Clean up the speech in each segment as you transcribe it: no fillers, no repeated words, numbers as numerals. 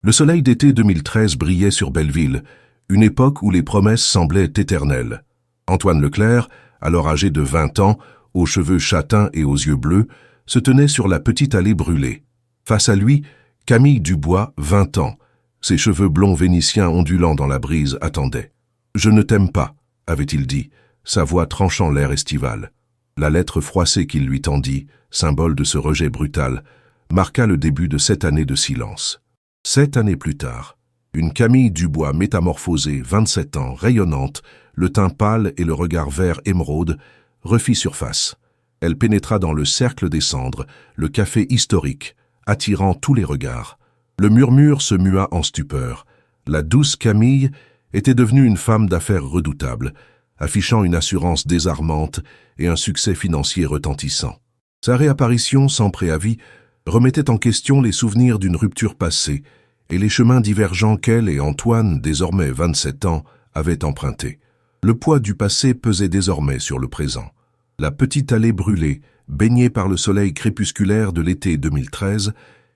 Le soleil d'été 2013 brillait sur Belleville, une époque où les promesses semblaient éternelles. Antoine Leclerc, alors âgé de 20 ans, aux cheveux châtains et aux yeux bleus, se tenait sur la petite allée brûlée. Face à lui, Camille Dubois, 20 ans, ses cheveux blonds vénitiens ondulant dans la brise, attendait. « Je ne t'aime pas », avait-il dit, sa voix tranchant l'air estival. La lettre froissée qu'il lui tendit, symbole de ce rejet brutal, marqua le début de 7 années de silence. 7 années plus tard, une Camille Dubois métamorphosée, 27 ans, rayonnante, le teint pâle et le regard vert émeraude, refit surface. Elle pénétra dans le cercle des cendres, le café historique, attirant tous les regards. Le murmure se mua en stupeur. La douce Camille était devenue une femme d'affaires redoutable, affichant une assurance désarmante et un succès financier retentissant. Sa réapparition, sans préavis, remettait en question les souvenirs d'une rupture passée et les chemins divergents qu'elle et Antoine, désormais 27 ans, avaient empruntés. Le poids du passé pesait désormais sur le présent. La petite allée brûlée, baignée par le soleil crépusculaire de l'été 2013,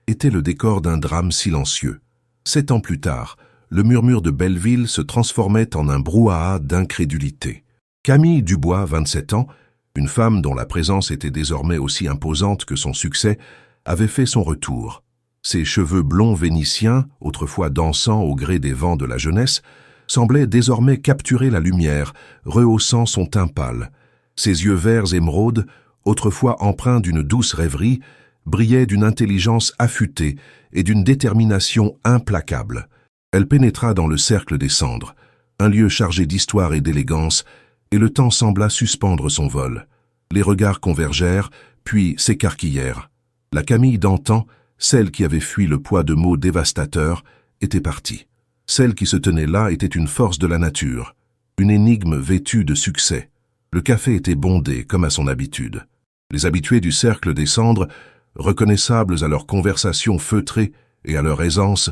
était le décor d'un drame silencieux. 7 ans plus tard, le murmure de Belleville se transformait en un brouhaha d'incrédulité. Camille Dubois, 27 ans, une femme dont la présence était désormais aussi imposante que son succès, avait fait son retour. Ses cheveux blonds vénitiens, autrefois dansant au gré des vents de la jeunesse, semblaient désormais capturer la lumière, rehaussant son teint pâle. Ses yeux verts émeraudes, autrefois empreints d'une douce rêverie, brillaient d'une intelligence affûtée et d'une détermination implacable. Elle pénétra dans le cercle des cendres, un lieu chargé d'histoire et d'élégance, et le temps sembla suspendre son vol. Les regards convergèrent, puis s'écarquillèrent. La Camille d'antan, celle qui avait fui le poids de mots dévastateurs, était partie. Celle qui se tenait là était une force de la nature, une énigme vêtue de succès. Le café était bondé, comme à son habitude. Les habitués du cercle des cendres, reconnaissables à leur conversation feutrée et à leur aisance,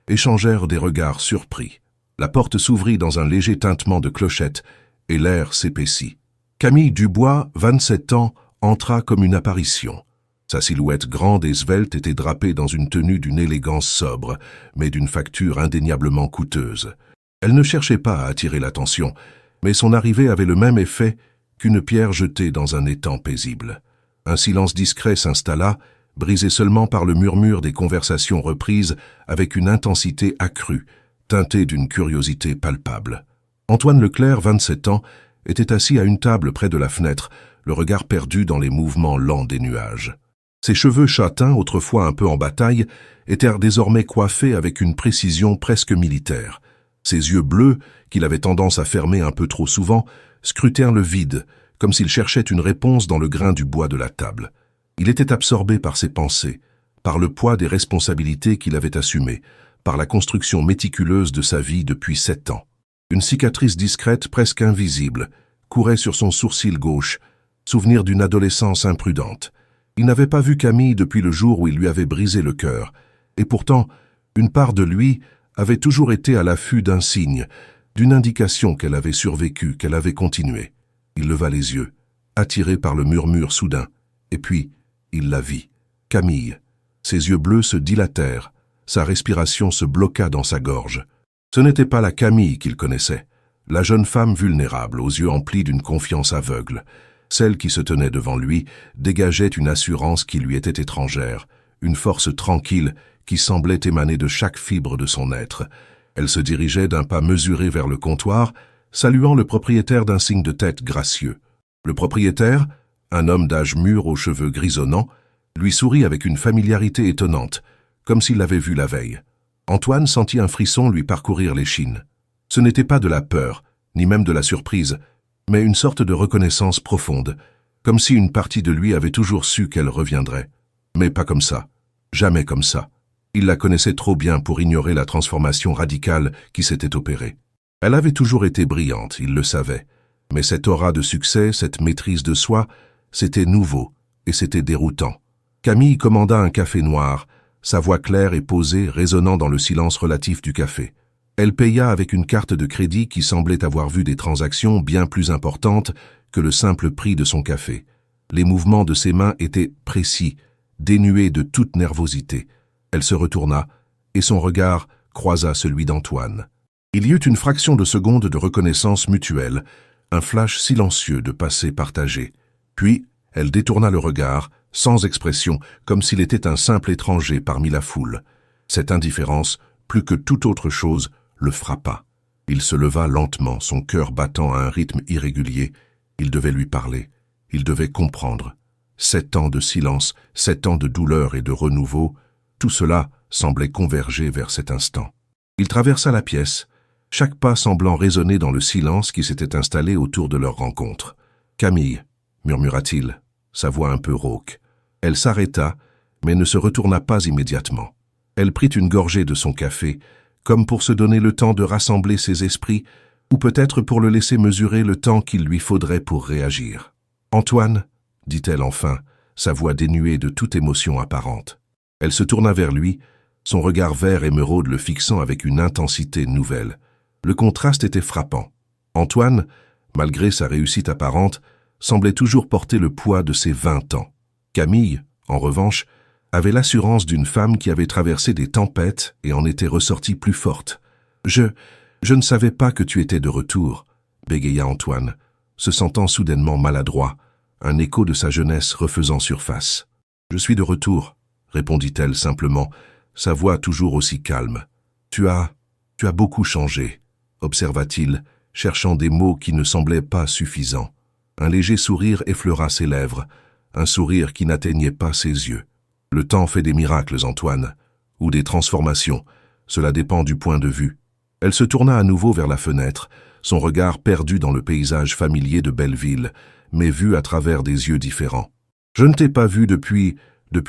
échangèrent des regards surpris. La porte s'ouvrit dans un léger tintement de clochette, et l'air s'épaissit. Camille Dubois, 27 ans, entra comme une apparition. Sa silhouette grande et svelte était drapée dans une tenue d'une élégance sobre, mais d'une facture indéniablement coûteuse. Elle ne cherchait pas à attirer l'attention, mais son arrivée avait le même effet qu'une pierre jetée dans un étang paisible. Un silence discret s'installa, brisé seulement par le murmure des conversations reprises avec une intensité accrue, teintée d'une curiosité palpable. Antoine Leclerc, 27 ans, était assis à une table près de la fenêtre, le regard perdu dans les mouvements lents des nuages. Ses cheveux châtains, autrefois un peu en bataille, étaient désormais coiffés avec une précision presque militaire. Ses yeux bleus, qu'il avait tendance à fermer un peu trop souvent, scrutèrent le vide, comme s'il cherchait une réponse dans le grain du bois de la table. Il était absorbé par ses pensées, par le poids des responsabilités qu'il avait assumées, par la construction méticuleuse de sa vie depuis 7 ans. Une cicatrice discrète, presque invisible, courait sur son sourcil gauche, souvenir d'une adolescence imprudente. Il n'avait pas vu Camille depuis le jour où il lui avait brisé le cœur, et pourtant, une part de lui avait toujours été à l'affût d'un signe, d'une indication qu'elle avait survécu, qu'elle avait continué. Il leva les yeux, attiré par le murmure soudain, et puis, il la vit. Camille. Ses yeux bleus se dilatèrent, sa respiration se bloqua dans sa gorge. Ce n'était pas la Camille qu'il connaissait, la jeune femme vulnérable, aux yeux emplis d'une confiance aveugle. Celle qui se tenait devant lui dégageait une assurance qui lui était étrangère, une force tranquille qui semblait émaner de chaque fibre de son être. Elle se dirigeait d'un pas mesuré vers le comptoir, saluant le propriétaire d'un signe de tête gracieux. Le propriétaire, un homme d'âge mûr aux cheveux grisonnants, lui sourit avec une familiarité étonnante, comme s'il l'avait vu la veille. Antoine sentit un frisson lui parcourir l'échine. Ce n'était pas de la peur, ni même de la surprise, mais une sorte de reconnaissance profonde, comme si une partie de lui avait toujours su qu'elle reviendrait. Mais pas comme ça, jamais comme ça. Il la connaissait trop bien pour ignorer la transformation radicale qui s'était opérée. Elle avait toujours été brillante, il le savait, mais cette aura de succès, cette maîtrise de soi, c'était nouveau et c'était déroutant. Camille commanda un café noir, sa voix claire et posée résonnant dans le silence relatif du café. Elle paya avec une carte de crédit qui semblait avoir vu des transactions bien plus importantes que le simple prix de son café. Les mouvements de ses mains étaient précis, dénués de toute nervosité. Elle se retourna et son regard croisa celui d'Antoine. Il y eut une fraction de seconde de reconnaissance mutuelle, un flash silencieux de passé partagé. Puis, elle détourna le regard, sans expression, comme s'il était un simple étranger parmi la foule. Cette indifférence, plus que toute autre chose, le frappa. Il se leva lentement, son cœur battant à un rythme irrégulier. Il devait lui parler. Il devait comprendre. 7 ans de silence, 7 ans de douleur et de renouveau, tout cela semblait converger vers cet instant. Il traversa la pièce, chaque pas semblant résonner dans le silence qui s'était installé autour de leur rencontre. « Camille » murmura-t-il, sa voix un peu rauque. Elle s'arrêta, mais ne se retourna pas immédiatement. Elle prit une gorgée de son café, comme pour se donner le temps de rassembler ses esprits, ou peut-être pour le laisser mesurer le temps qu'il lui faudrait pour réagir. « Antoine » dit-elle enfin, sa voix dénuée de toute émotion apparente. Elle se tourna vers lui, son regard vert émeraude le fixant avec une intensité nouvelle. Le contraste était frappant. Antoine, malgré sa réussite apparente, semblait toujours porter le poids de ses 20 ans. Camille, en revanche, avait l'assurance d'une femme qui avait traversé des tempêtes et en était ressortie plus forte. « Je ne savais pas que tu étais de retour », bégaya Antoine, se sentant soudainement maladroit, un écho de sa jeunesse refaisant surface. « Je suis de retour », répondit-elle simplement, sa voix toujours aussi calme. « Tu as beaucoup changé », observa-t-il, cherchant des mots qui ne semblaient pas suffisants. Un léger sourire effleura ses lèvres, un sourire qui n'atteignait pas ses yeux. « Le temps fait des miracles, Antoine, ou des transformations, cela dépend du point de vue. » Elle se tourna à nouveau vers la fenêtre, son regard perdu dans le paysage familier de Belleville, mais vu à travers des yeux différents. « Je ne t'ai pas vu depuis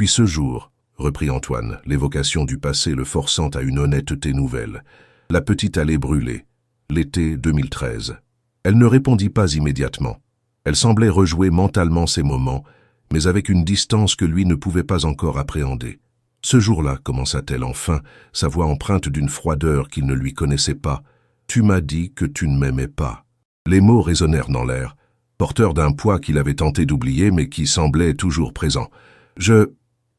ce jour, » reprit Antoine, l'évocation du passé le forçant à une honnêteté nouvelle. La petite allée brûlée, l'été 2013. Elle ne répondit pas immédiatement. Elle semblait rejouer mentalement ces moments, mais avec une distance que lui ne pouvait pas encore appréhender. « Ce jour-là, commença-t-elle enfin, sa voix empreinte d'une froideur qu'il ne lui connaissait pas, « tu m'as dit que tu ne m'aimais pas. » Les mots résonnèrent dans l'air, porteurs d'un poids qu'il avait tenté d'oublier mais qui semblait toujours présent. « Je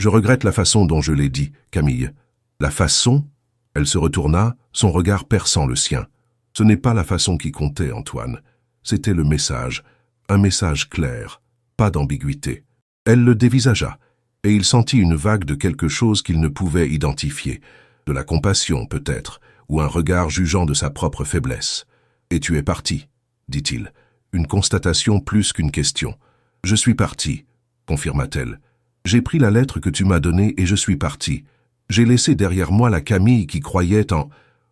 regrette la façon dont je l'ai dit, Camille. » « La façon ?» Elle se retourna, son regard perçant le sien. « Ce n'est pas la façon qui comptait, Antoine. C'était le message, un message clair, pas d'ambiguïté. » Elle le dévisagea, et il sentit une vague de quelque chose qu'il ne pouvait identifier, de la compassion peut-être, ou un regard jugeant de sa propre faiblesse. « Et tu es parti, » dit-il, une constatation plus qu'une question. « Je suis parti, » confirma-t-elle. « J'ai pris la lettre que tu m'as donnée et je suis parti. J'ai laissé derrière moi la Camille qui croyait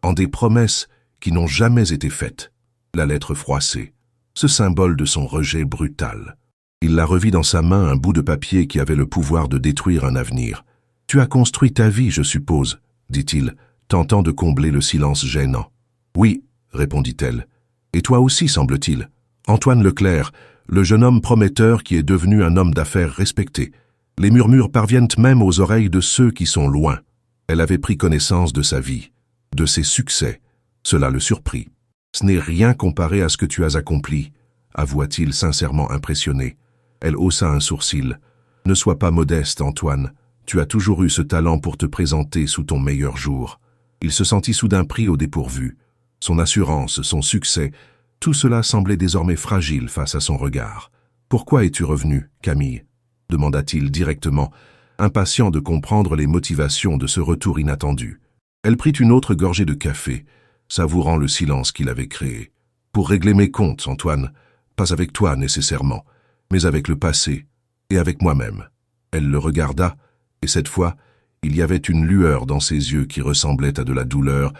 en des promesses qui n'ont jamais été faites. » La lettre froissée, ce symbole de son rejet brutal. Il la revit dans sa main, un bout de papier qui avait le pouvoir de détruire un avenir. « Tu as construit ta vie, je suppose, » dit-il, tentant de combler le silence gênant. « Oui, » répondit-elle. « Et toi aussi, semble-t-il. Antoine Leclerc, le jeune homme prometteur qui est devenu un homme d'affaires respecté. Les murmures parviennent même aux oreilles de ceux qui sont loin. » Elle avait pris connaissance de sa vie, de ses succès. Cela le surprit. « Ce n'est rien comparé à ce que tu as accompli, » avoua-t-il sincèrement impressionné. Elle haussa un sourcil. « Ne sois pas modeste, Antoine. Tu as toujours eu ce talent pour te présenter sous ton meilleur jour. » Il se sentit soudain pris au dépourvu. Son assurance, son succès, tout cela semblait désormais fragile face à son regard. « Pourquoi es-tu revenu, Camille ?» demanda-t-il directement, impatient de comprendre les motivations de ce retour inattendu. Elle prit une autre gorgée de café, savourant le silence qu'il avait créé. « Pour régler mes comptes, Antoine, pas avec toi nécessairement, mais avec le passé et avec moi-même. » Elle le regarda, et cette fois, il y avait une lueur dans ses yeux qui ressemblait à de la douleur,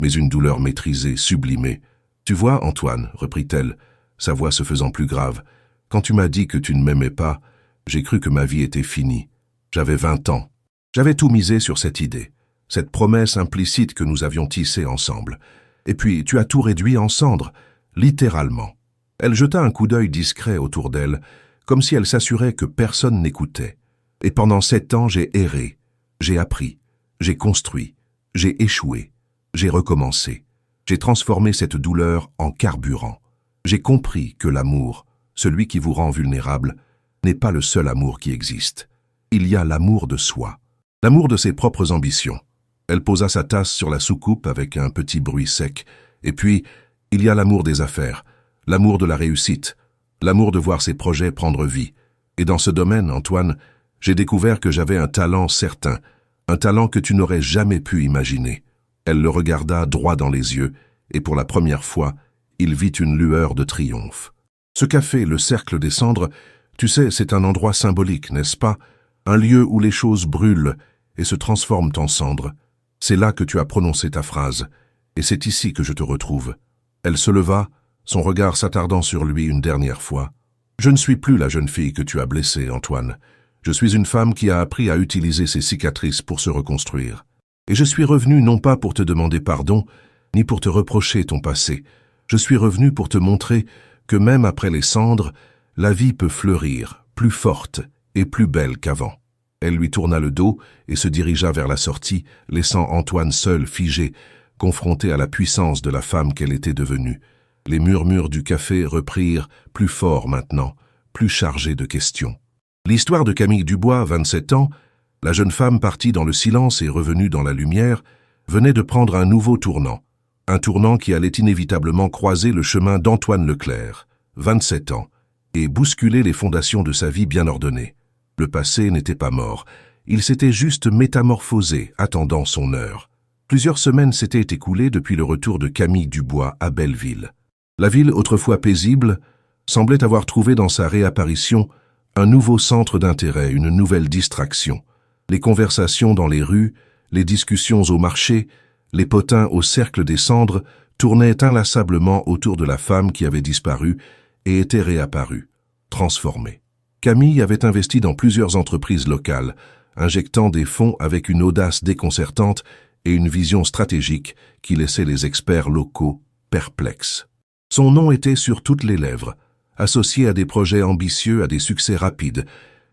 mais une douleur maîtrisée, sublimée. « Tu vois, Antoine, reprit-elle, sa voix se faisant plus grave, quand tu m'as dit que tu ne m'aimais pas, j'ai cru que ma vie était finie. J'avais 20 ans. J'avais tout misé sur cette idée, cette promesse implicite que nous avions tissée ensemble. Et puis, tu as tout réduit en cendres, littéralement. » Elle jeta un coup d'œil discret autour d'elle, comme si elle s'assurait que personne n'écoutait. « Et pendant 7 ans, j'ai erré, j'ai appris, j'ai construit, j'ai échoué, j'ai recommencé. J'ai transformé cette douleur en carburant. J'ai compris que l'amour, celui qui vous rend vulnérable, n'est pas le seul amour qui existe. Il y a l'amour de soi, l'amour de ses propres ambitions, Elle posa sa tasse sur la soucoupe avec un petit bruit sec. Et puis, il y a l'amour des affaires, l'amour de la réussite, l'amour de voir ses projets prendre vie. Et dans ce domaine, Antoine, j'ai découvert que j'avais un talent certain, un talent que tu n'aurais jamais pu imaginer. Elle le regarda droit dans les yeux, et pour la première fois, il vit une lueur de triomphe. Ce café, le Cercle des Cendres, tu sais, c'est un endroit symbolique, n'est-ce pas? Un lieu où les choses brûlent et se transforment en cendres. C'est là que tu as prononcé ta phrase, et c'est ici que je te retrouve. Elle se leva, son regard s'attardant sur lui une dernière fois. Je ne suis plus la jeune fille que tu as blessée, Antoine. Je suis une femme qui a appris à utiliser ses cicatrices pour se reconstruire. Et je suis revenue non pas pour te demander pardon, ni pour te reprocher ton passé. Je suis revenue pour te montrer que même après les cendres, la vie peut fleurir, plus forte et plus belle qu'avant. Elle lui tourna le dos et se dirigea vers la sortie, laissant Antoine seul, figé, confronté à la puissance de la femme qu'elle était devenue. Les murmures du café reprirent, plus forts maintenant, plus chargés de questions. L'histoire de Camille Dubois, 27 ans, la jeune femme partie dans le silence et revenue dans la lumière, venait de prendre un nouveau tournant. Un tournant qui allait inévitablement croiser le chemin d'Antoine Leclerc, 27 ans, et bousculer les fondations de sa vie bien ordonnée. Le passé n'était pas mort, il s'était juste métamorphosé, attendant son heure. Plusieurs semaines s'étaient écoulées depuis le retour de Camille Dubois à Belleville. La ville, autrefois paisible, semblait avoir trouvé dans sa réapparition un nouveau centre d'intérêt, une nouvelle distraction. Les conversations dans les rues, les discussions au marché, les potins au Cercle des Cendres tournaient inlassablement autour de la femme qui avait disparu et était réapparue, transformée. Camille avait investi dans plusieurs entreprises locales, injectant des fonds avec une audace déconcertante et une vision stratégique qui laissait les experts locaux perplexes. Son nom était sur toutes les lèvres, associé à des projets ambitieux, à des succès rapides,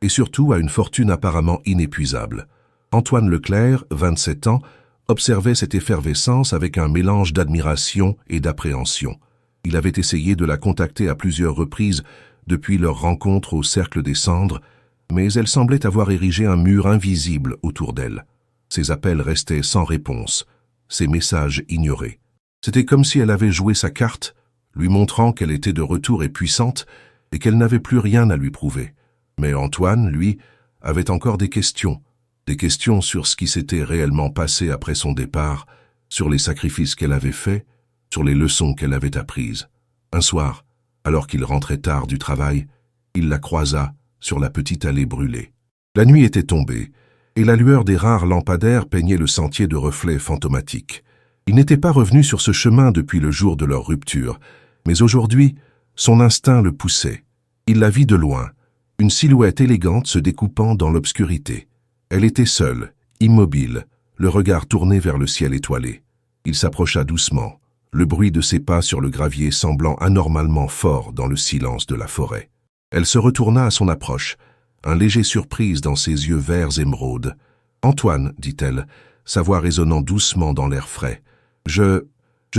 et surtout à une fortune apparemment inépuisable. Antoine Leclerc, 27 ans, observait cette effervescence avec un mélange d'admiration et d'appréhension. Il avait essayé de la contacter à plusieurs reprises depuis leur rencontre au Cercle des Cendres, mais elle semblait avoir érigé un mur invisible autour d'elle. Ses appels restaient sans réponse, ses messages ignorés. C'était comme si elle avait joué sa carte, lui montrant qu'elle était de retour et puissante et qu'elle n'avait plus rien à lui prouver. Mais Antoine, lui, avait encore des questions sur ce qui s'était réellement passé après son départ, sur les sacrifices qu'elle avait faits, sur les leçons qu'elle avait apprises. Un soir, alors qu'il rentrait tard du travail, il la croisa sur la petite allée brûlée. La nuit était tombée, et la lueur des rares lampadaires peignait le sentier de reflets fantomatiques. Il n'était pas revenu sur ce chemin depuis le jour de leur rupture, mais aujourd'hui, son instinct le poussait. Il la vit de loin, une silhouette élégante se découpant dans l'obscurité. Elle était seule, immobile, le regard tourné vers le ciel étoilé. Il s'approcha doucement, le bruit de ses pas sur le gravier semblant anormalement fort dans le silence de la forêt. Elle se retourna à son approche, un léger surprise dans ses yeux verts émeraude. « Antoine, dit-elle, sa voix résonnant doucement dans l'air frais. « Je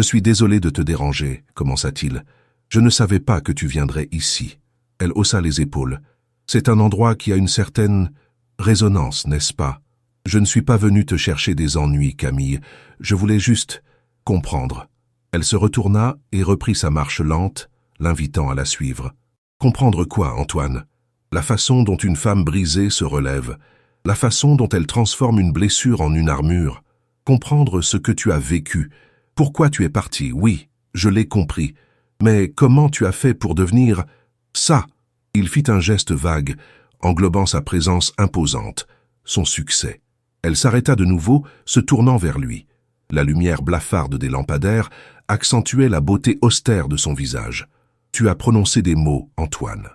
suis désolé de te déranger, commença-t-il. Je ne savais pas que tu viendrais ici. » Elle haussa les épaules. « C'est un endroit qui a une certaine résonance, n'est-ce pas? Je ne suis pas venu te chercher des ennuis, Camille. Je voulais juste comprendre. » Elle se retourna et reprit sa marche lente, l'invitant à la suivre. « Comprendre quoi, Antoine? La façon dont une femme brisée se relève, la façon dont elle transforme une blessure en une armure. Comprendre ce que tu as vécu. Pourquoi tu es parti, oui, je l'ai compris. Mais comment tu as fait pour devenir ça? » Il fit un geste vague, englobant sa présence imposante, son succès. Elle s'arrêta de nouveau, se tournant vers lui. La lumière blafarde des lampadaires accentuait la beauté austère de son visage. « Tu as prononcé des mots, Antoine.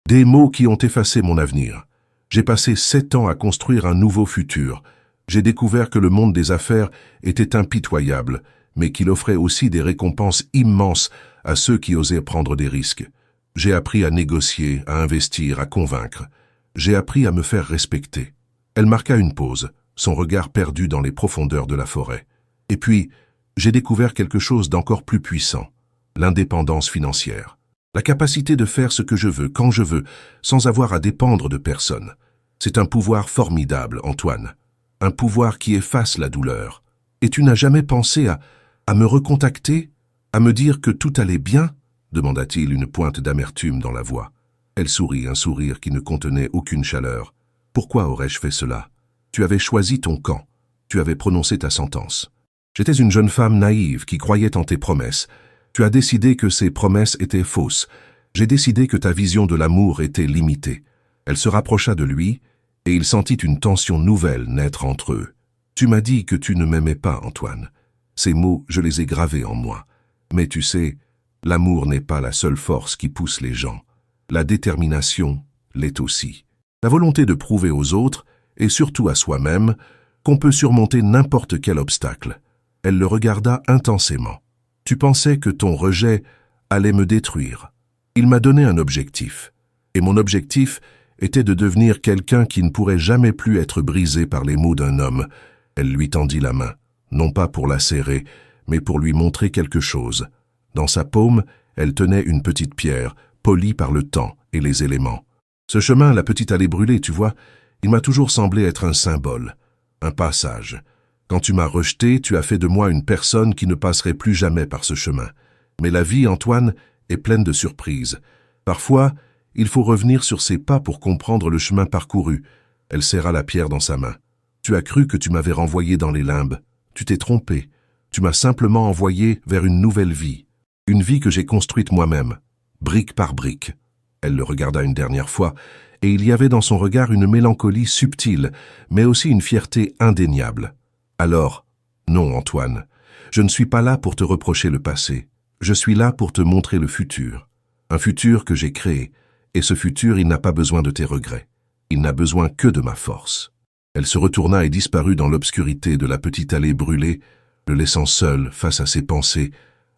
Des mots qui ont effacé mon avenir. J'ai passé 7 ans à construire un nouveau futur. J'ai découvert que le monde des affaires était impitoyable, mais qu'il offrait aussi des récompenses immenses à ceux qui osaient prendre des risques. J'ai appris à négocier, à investir, à convaincre. J'ai appris à me faire respecter. » Elle marqua une pause, son regard perdu dans les profondeurs de la forêt. « Et puis, j'ai découvert quelque chose d'encore plus puissant, l'indépendance financière. La capacité de faire ce que je veux, quand je veux, sans avoir à dépendre de personne. C'est un pouvoir formidable, Antoine. Un pouvoir qui efface la douleur, Et tu n'as jamais pensé à me recontacter, à me dire que tout allait bien ?» demanda-t-il, une pointe d'amertume dans la voix. Elle sourit, un sourire qui ne contenait aucune chaleur. « Pourquoi aurais-je fait cela? Tu avais choisi ton camp. Tu avais prononcé ta sentence. J'étais une jeune femme naïve qui croyait en tes promesses. Tu as décidé que ces promesses étaient fausses. J'ai décidé que ta vision de l'amour était limitée. » Elle se rapprocha de lui, et il sentit une tension nouvelle naître entre eux. « Tu m'as dit que tu ne m'aimais pas, Antoine. Ces mots, je les ai gravés en moi. Mais tu sais, l'amour n'est pas la seule force qui pousse les gens. La détermination l'est aussi. La volonté de prouver aux autres, et surtout à soi-même, qu'on peut surmonter n'importe quel obstacle. » Elle le regarda intensément. « Tu pensais que ton rejet allait me détruire. Il m'a donné un objectif. Et mon objectif était de devenir quelqu'un qui ne pourrait jamais plus être brisé par les mots d'un homme. » Elle lui tendit la main, non pas pour la serrer, mais pour lui montrer quelque chose. Dans sa paume, elle tenait une petite pierre, polie par le temps et les éléments. « Ce chemin, la petite allée brûlée, tu vois, il m'a toujours semblé être un symbole, un passage. Quand tu m'as rejeté, tu as fait de moi une personne qui ne passerait plus jamais par ce chemin. Mais la vie, Antoine, est pleine de surprises. Parfois, il faut revenir sur ses pas pour comprendre le chemin parcouru. » Elle serra la pierre dans sa main. « Tu as cru que tu m'avais renvoyé dans les limbes. Tu t'es trompé. Tu m'as simplement envoyé vers une nouvelle vie. Une vie que j'ai construite moi-même, brique par brique. » Elle le regarda une dernière fois, et il y avait dans son regard une mélancolie subtile, mais aussi une fierté indéniable. « Alors, non, Antoine, je ne suis pas là pour te reprocher le passé. Je suis là pour te montrer le futur. Un futur que j'ai créé, et ce futur, il n'a pas besoin de tes regrets. Il n'a besoin que de ma force. » Elle se retourna et disparut dans l'obscurité de la petite allée brûlée, le laissant seul face à ses pensées,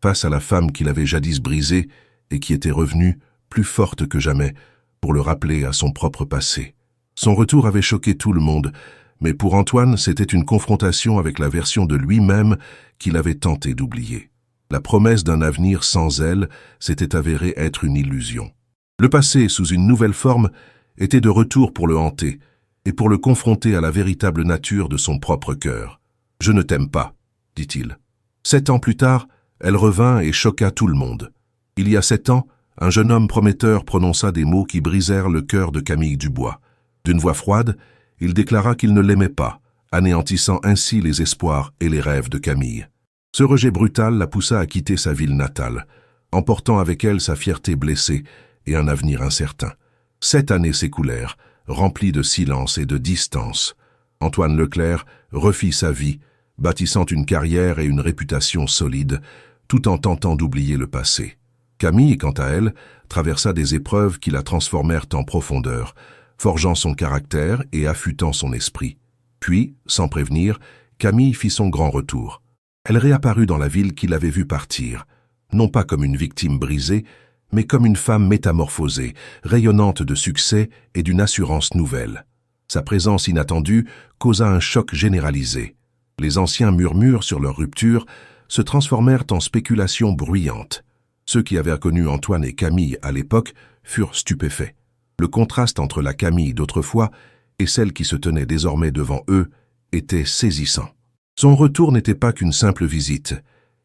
face à la femme qu'il avait jadis brisée et qui était revenue, plus forte que jamais, pour le rappeler à son propre passé. Son retour avait choqué tout le monde, mais pour Antoine, c'était une confrontation avec la version de lui-même qu'il avait tenté d'oublier. La promesse d'un avenir sans elle s'était avérée être une illusion. Le passé, sous une nouvelle forme, était de retour pour le hanter, et pour le confronter à la véritable nature de son propre cœur. « Je ne t'aime pas, » dit-il. 7 ans plus tard, elle revint et choqua tout le monde. Il y a 7 ans, un jeune homme prometteur prononça des mots qui brisèrent le cœur de Camille Dubois. D'une voix froide, il déclara qu'il ne l'aimait pas, anéantissant ainsi les espoirs et les rêves de Camille. Ce rejet brutal la poussa à quitter sa ville natale, emportant avec elle sa fierté blessée et un avenir incertain. 7 années s'écoulèrent, remplies de silence et de distance. Antoine Leclerc refit sa vie, bâtissant une carrière et une réputation solides, tout en tentant d'oublier le passé. Camille, quant à elle, traversa des épreuves qui la transformèrent en profondeur, forgeant son caractère et affûtant son esprit. Puis, sans prévenir, Camille fit son grand retour. Elle réapparut dans la ville qui l'avait vue partir, non pas comme une victime brisée, mais comme une femme métamorphosée, rayonnante de succès et d'une assurance nouvelle. Sa présence inattendue causa un choc généralisé. Les anciens murmures sur leur rupture se transformèrent en spéculations bruyantes. Ceux qui avaient connu Antoine et Camille à l'époque furent stupéfaits. Le contraste entre la Camille d'autrefois et celle qui se tenait désormais devant eux était saisissant. Son retour n'était pas qu'une simple visite.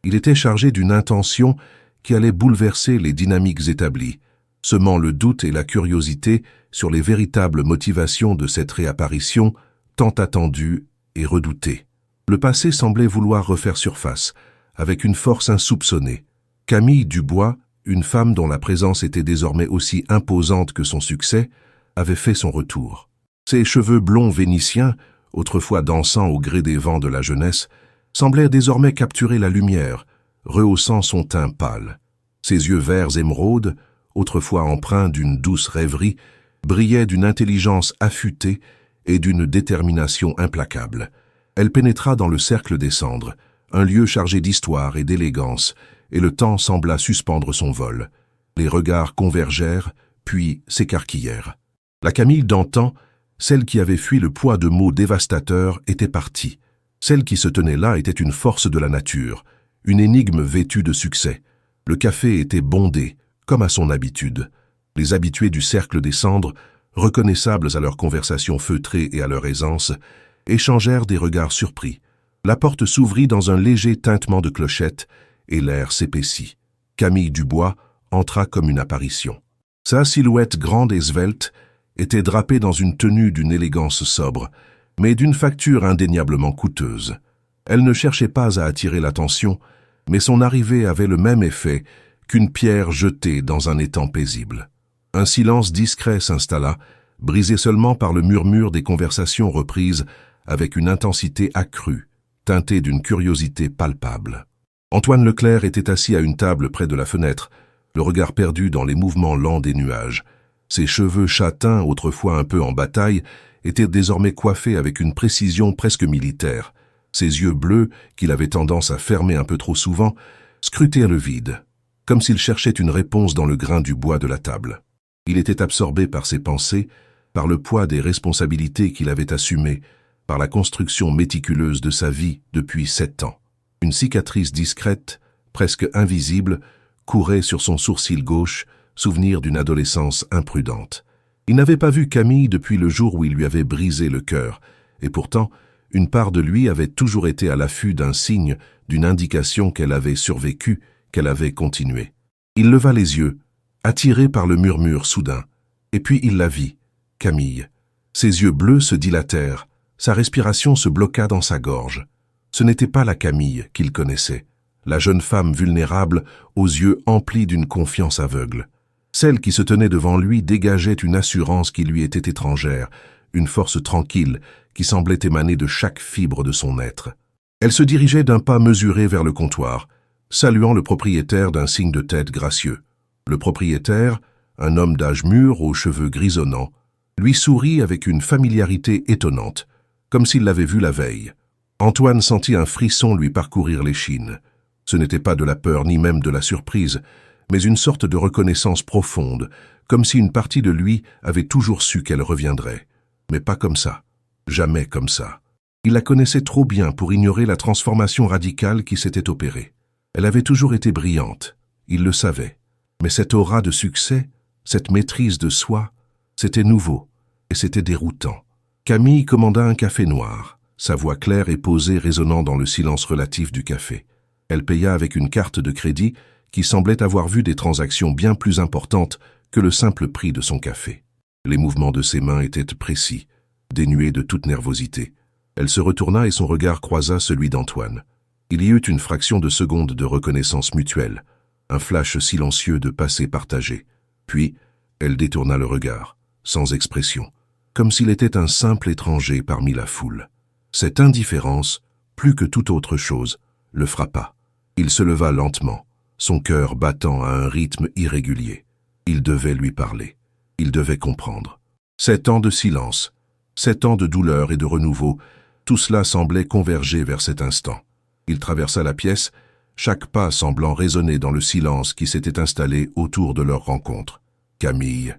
Il était chargé d'une intention qui allait bouleverser les dynamiques établies, semant le doute et la curiosité sur les véritables motivations de cette réapparition tant attendue et redoutée. Le passé semblait vouloir refaire surface, avec une force insoupçonnée. Camille Dubois, une femme dont la présence était désormais aussi imposante que son succès, avait fait son retour. Ses cheveux blonds vénitiens, autrefois dansant au gré des vents de la jeunesse, semblaient désormais capturer la lumière, rehaussant son teint pâle. Ses yeux verts émeraude, autrefois empreints d'une douce rêverie, brillaient d'une intelligence affûtée et d'une détermination implacable. Elle pénétra dans le cercle des cendres, un lieu chargé d'histoire et d'élégance, et le temps sembla suspendre son vol. Les regards convergèrent, puis s'écarquillèrent. La Camille d'antan, celle qui avait fui le poids de mots dévastateurs, était partie. Celle qui se tenait là était une force de la nature, une énigme vêtue de succès. Le café était bondé, comme à son habitude. Les habitués du cercle des cendres, reconnaissables à leur conversation feutrée et à leur aisance, échangèrent des regards surpris. La porte s'ouvrit dans un léger tintement de clochette et l'air s'épaissit. Camille Dubois entra comme une apparition. Sa silhouette grande et svelte était drapée dans une tenue d'une élégance sobre, mais d'une facture indéniablement coûteuse. Elle ne cherchait pas à attirer l'attention, mais son arrivée avait le même effet qu'une pierre jetée dans un étang paisible. Un silence discret s'installa, brisé seulement par le murmure des conversations reprises avec une intensité accrue, teintée d'une curiosité palpable. Antoine Leclerc était assis à une table près de la fenêtre, le regard perdu dans les mouvements lents des nuages. Ses cheveux châtains, autrefois un peu en bataille, étaient désormais coiffés avec une précision presque militaire. Ses yeux bleus, qu'il avait tendance à fermer un peu trop souvent, scrutaient le vide, comme s'il cherchait une réponse dans le grain du bois de la table. Il était absorbé par ses pensées, par le poids des responsabilités qu'il avait assumées, par la construction méticuleuse de sa vie depuis 7 ans. Une cicatrice discrète, presque invisible, courait sur son sourcil gauche, souvenir d'une adolescence imprudente. Il n'avait pas vu Camille depuis le jour où il lui avait brisé le cœur, et pourtant, une part de lui avait toujours été à l'affût d'un signe, d'une indication qu'elle avait survécu, qu'elle avait continué. Il leva les yeux, attiré par le murmure soudain, et puis il la vit, Camille. Ses yeux bleus se dilatèrent, sa respiration se bloqua dans sa gorge. Ce n'était pas la Camille qu'il connaissait, la jeune femme vulnérable aux yeux emplis d'une confiance aveugle. Celle qui se tenait devant lui dégageait une assurance qui lui était étrangère, une force tranquille qui semblait émaner de chaque fibre de son être. Elle se dirigeait d'un pas mesuré vers le comptoir, saluant le propriétaire d'un signe de tête gracieux. Le propriétaire, un homme d'âge mûr aux cheveux grisonnants, lui sourit avec une familiarité étonnante, comme s'il l'avait vu la veille. Antoine sentit un frisson lui parcourir l'échine. Ce n'était pas de la peur ni même de la surprise, mais une sorte de reconnaissance profonde, comme si une partie de lui avait toujours su qu'elle reviendrait. Mais pas comme ça, jamais comme ça. Il la connaissait trop bien pour ignorer la transformation radicale qui s'était opérée. Elle avait toujours été brillante, il le savait. Mais cette aura de succès, cette maîtrise de soi, c'était nouveau et c'était déroutant. Camille commanda un café noir, sa voix claire et posée résonnant dans le silence relatif du café. Elle paya avec une carte de crédit qui semblait avoir vu des transactions bien plus importantes que le simple prix de son café. Les mouvements de ses mains étaient précis, dénués de toute nervosité. Elle se retourna et son regard croisa celui d'Antoine. Il y eut une fraction de seconde de reconnaissance mutuelle, un flash silencieux de passé partagé. Puis, elle détourna le regard, sans expression, comme s'il était un simple étranger parmi la foule. Cette indifférence, plus que toute autre chose, le frappa. Il se leva lentement, son cœur battant à un rythme irrégulier. Il devait lui parler. Il devait comprendre. 7 ans de silence, 7 ans de douleur et de renouveau, tout cela semblait converger vers cet instant. Il traversa la pièce, chaque pas semblant résonner dans le silence qui s'était installé autour de leur rencontre. « Camille »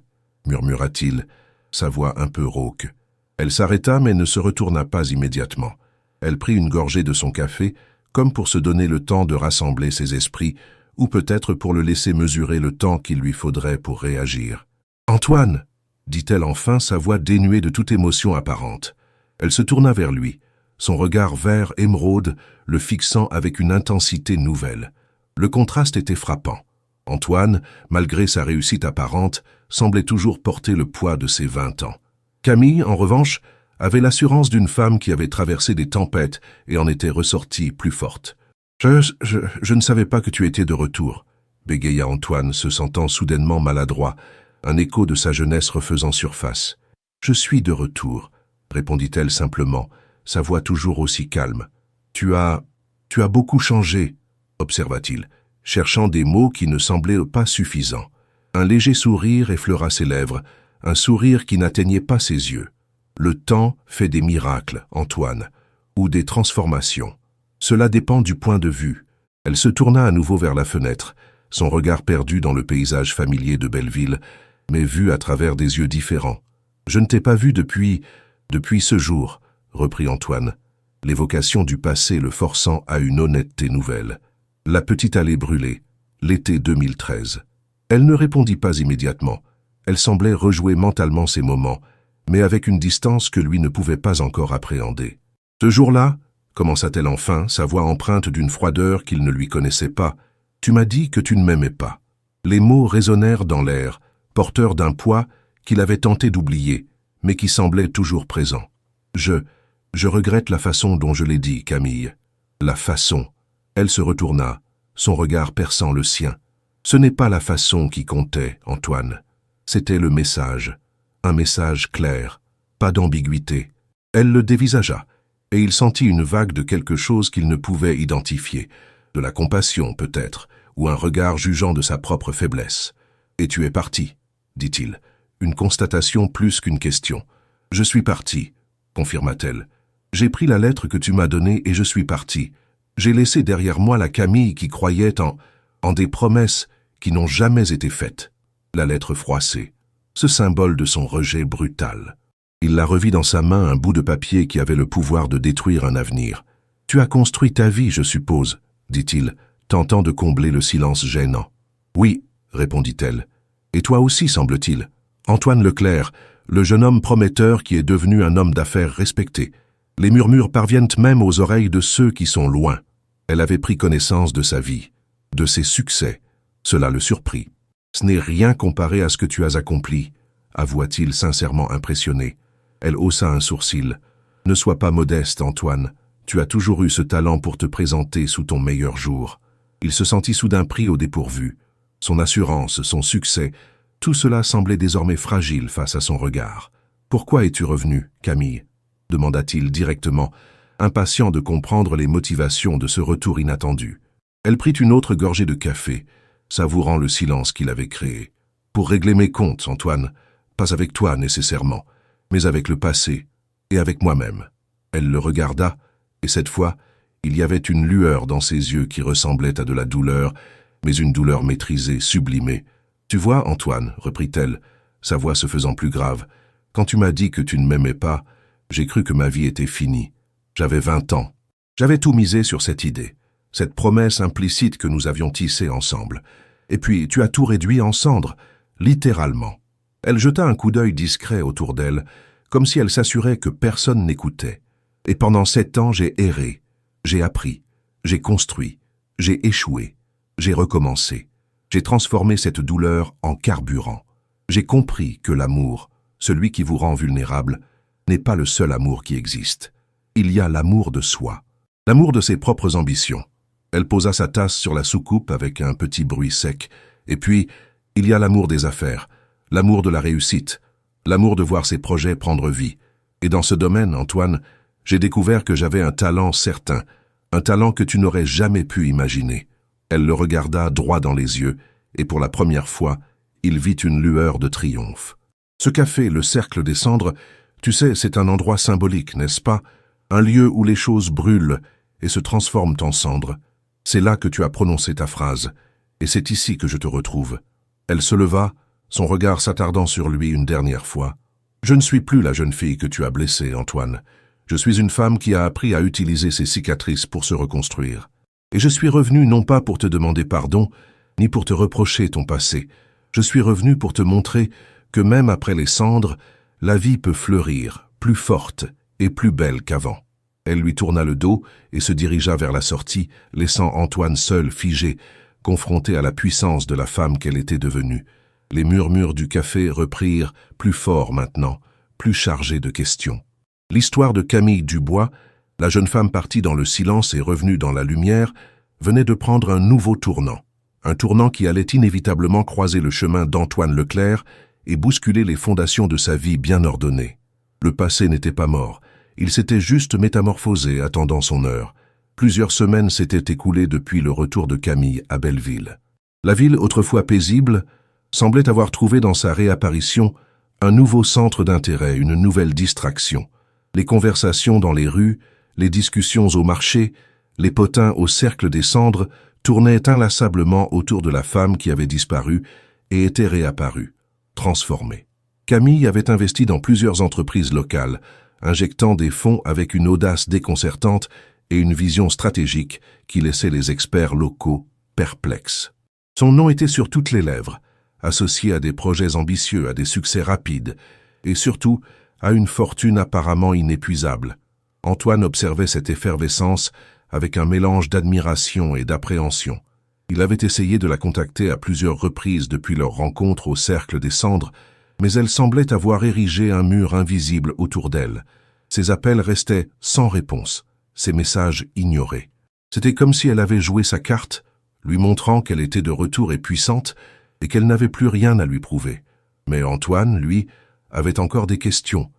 murmura-t-il, sa voix un peu rauque. Elle s'arrêta mais ne se retourna pas immédiatement. Elle prit une gorgée de son café, comme pour se donner le temps de rassembler ses esprits, ou peut-être pour le laisser mesurer le temps qu'il lui faudrait pour réagir. « Antoine !» dit-elle enfin, sa voix dénuée de toute émotion apparente. Elle se tourna vers lui, son regard vert émeraude le fixant avec une intensité nouvelle. Le contraste était frappant. Antoine, malgré sa réussite apparente, semblait toujours porter le poids de ses 20 ans. Camille, en revanche, avait l'assurance d'une femme qui avait traversé des tempêtes et en était ressortie plus forte. « Je ne savais pas que tu étais de retour », bégaya Antoine, se sentant soudainement maladroit, un écho de sa jeunesse refaisant surface. « Je suis de retour », répondit-elle simplement, sa voix toujours aussi calme. « Tu as beaucoup changé », observa-t-il, cherchant des mots qui ne semblaient pas suffisants. Un léger sourire effleura ses lèvres, un sourire qui n'atteignait pas ses yeux. Le temps fait des miracles, Antoine, ou des transformations. Cela dépend du point de vue. Elle se tourna à nouveau vers la fenêtre, son regard perdu dans le paysage familier de Belleville, mais vu à travers des yeux différents. « Je ne t'ai pas vu depuis ce jour », reprit Antoine, l'évocation du passé le forçant à une honnêteté nouvelle. La petite allée brûlée, l'été 2013. Elle ne répondit pas immédiatement. Elle semblait rejouer mentalement ces moments, mais avec une distance que lui ne pouvait pas encore appréhender. Ce jour-là, commença-t-elle enfin, sa voix empreinte d'une froideur qu'il ne lui connaissait pas. « Tu m'as dit que tu ne m'aimais pas. » Les mots résonnèrent dans l'air, porteurs d'un poids qu'il avait tenté d'oublier, mais qui semblait toujours présent. « Je regrette la façon dont je l'ai dit, Camille. » La façon. Elle se retourna, son regard perçant le sien. Ce n'est pas la façon qui comptait, Antoine. C'était le message. Un message clair, pas d'ambiguïté. Elle le dévisagea, et il sentit une vague de quelque chose qu'il ne pouvait identifier. De la compassion, peut-être, ou un regard jugeant de sa propre faiblesse. « Et tu es parti, » dit-il, une constatation plus qu'une question. « Je suis parti, » confirma-t-elle. « J'ai pris la lettre que tu m'as donnée et je suis parti. J'ai laissé derrière moi la Camille qui croyait en des promesses qui n'ont jamais été faites. » La lettre froissée, ce symbole de son rejet brutal. Il la revit dans sa main, un bout de papier qui avait le pouvoir de détruire un avenir. « Tu as construit ta vie, je suppose, » dit-il, tentant de combler le silence gênant. « Oui, » répondit-elle. « Et toi aussi, semble-t-il. Antoine Leclerc, le jeune homme prometteur qui est devenu un homme d'affaires respecté. Les murmures parviennent même aux oreilles de ceux qui sont loin. » Elle avait pris connaissance de sa vie, de ses succès. Cela le surprit. « Ce n'est rien comparé à ce que tu as accompli, » avoua-t-il sincèrement impressionné. Elle haussa un sourcil. « Ne sois pas modeste, Antoine. Tu as toujours eu ce talent pour te présenter sous ton meilleur jour. » Il se sentit soudain pris au dépourvu. Son assurance, son succès, tout cela semblait désormais fragile face à son regard. « Pourquoi es-tu revenu, Camille ?» demanda-t-il directement, impatient de comprendre les motivations de ce retour inattendu. Elle prit une autre gorgée de café, savourant le silence qu'il avait créé. « Pour régler mes comptes, Antoine, pas avec toi nécessairement, mais avec le passé et avec moi-même. » Elle le regarda, et cette fois, il y avait une lueur dans ses yeux qui ressemblait à de la douleur, mais une douleur maîtrisée, sublimée. « Tu vois, Antoine, reprit-elle, sa voix se faisant plus grave, quand tu m'as dit que tu ne m'aimais pas, j'ai cru que ma vie était finie. J'avais 20 ans. J'avais tout misé sur cette idée, cette promesse implicite que nous avions tissée ensemble. Et puis, tu as tout réduit en cendres, littéralement. » Elle jeta un coup d'œil discret autour d'elle, comme si elle s'assurait que personne n'écoutait. « Et pendant 7 ans, j'ai erré, j'ai appris, j'ai construit, j'ai échoué, j'ai recommencé. J'ai transformé cette douleur en carburant. J'ai compris que l'amour, celui qui vous rend vulnérable, n'est pas le seul amour qui existe. Il y a l'amour de soi, l'amour de ses propres ambitions. » Elle posa sa tasse sur la soucoupe avec un petit bruit sec. « Et puis, il y a l'amour des affaires, l'amour de la réussite, l'amour de voir ses projets prendre vie. Et dans ce domaine, Antoine, j'ai découvert que j'avais un talent certain, un talent que tu n'aurais jamais pu imaginer. » Elle le regarda droit dans les yeux, et pour la première fois, il vit une lueur de triomphe. « Ce café, le cercle des cendres, tu sais, c'est un endroit symbolique, n'est-ce pas? Un lieu où les choses brûlent et se transforment en cendres. C'est là que tu as prononcé ta phrase, et c'est ici que je te retrouve. » Elle se leva, son regard s'attardant sur lui une dernière fois. « Je ne suis plus la jeune fille que tu as blessée, Antoine. Je suis une femme qui a appris à utiliser ses cicatrices pour se reconstruire. Et je suis revenu non pas pour te demander pardon, ni pour te reprocher ton passé. Je suis revenu pour te montrer que même après les cendres, la vie peut fleurir, plus forte et plus belle qu'avant. » Elle lui tourna le dos et se dirigea vers la sortie, laissant Antoine seul, figé, confronté à la puissance de la femme qu'elle était devenue. Les murmures du café reprirent, plus forts maintenant, plus chargés de questions. L'histoire de Camille Dubois, la jeune femme partie dans le silence et revenue dans la lumière, venait de prendre un nouveau tournant. Un tournant qui allait inévitablement croiser le chemin d'Antoine Leclerc et bousculer les fondations de sa vie bien ordonnée. Le passé n'était pas mort, il s'était juste métamorphosé attendant son heure. Plusieurs semaines s'étaient écoulées depuis le retour de Camille à Belleville. La ville, autrefois paisible, semblait avoir trouvé dans sa réapparition un nouveau centre d'intérêt, une nouvelle distraction. Les conversations dans les rues, les discussions au marché, les potins au cercle des cendres tournaient inlassablement autour de la femme qui avait disparu et était réapparue, transformée. Camille avait investi dans plusieurs entreprises locales, injectant des fonds avec une audace déconcertante et une vision stratégique qui laissait les experts locaux perplexes. Son nom était sur toutes les lèvres, associé à des projets ambitieux, à des succès rapides, et surtout à une fortune apparemment inépuisable. Antoine observait cette effervescence avec un mélange d'admiration et d'appréhension. Il avait essayé de la contacter à plusieurs reprises depuis leur rencontre au Cercle des Cendres, mais elle semblait avoir érigé un mur invisible autour d'elle. Ses appels restaient sans réponse, ses messages ignorés. C'était comme si elle avait joué sa carte, lui montrant qu'elle était de retour et puissante, et qu'elle n'avait plus rien à lui prouver. Mais Antoine, lui, avait encore des questions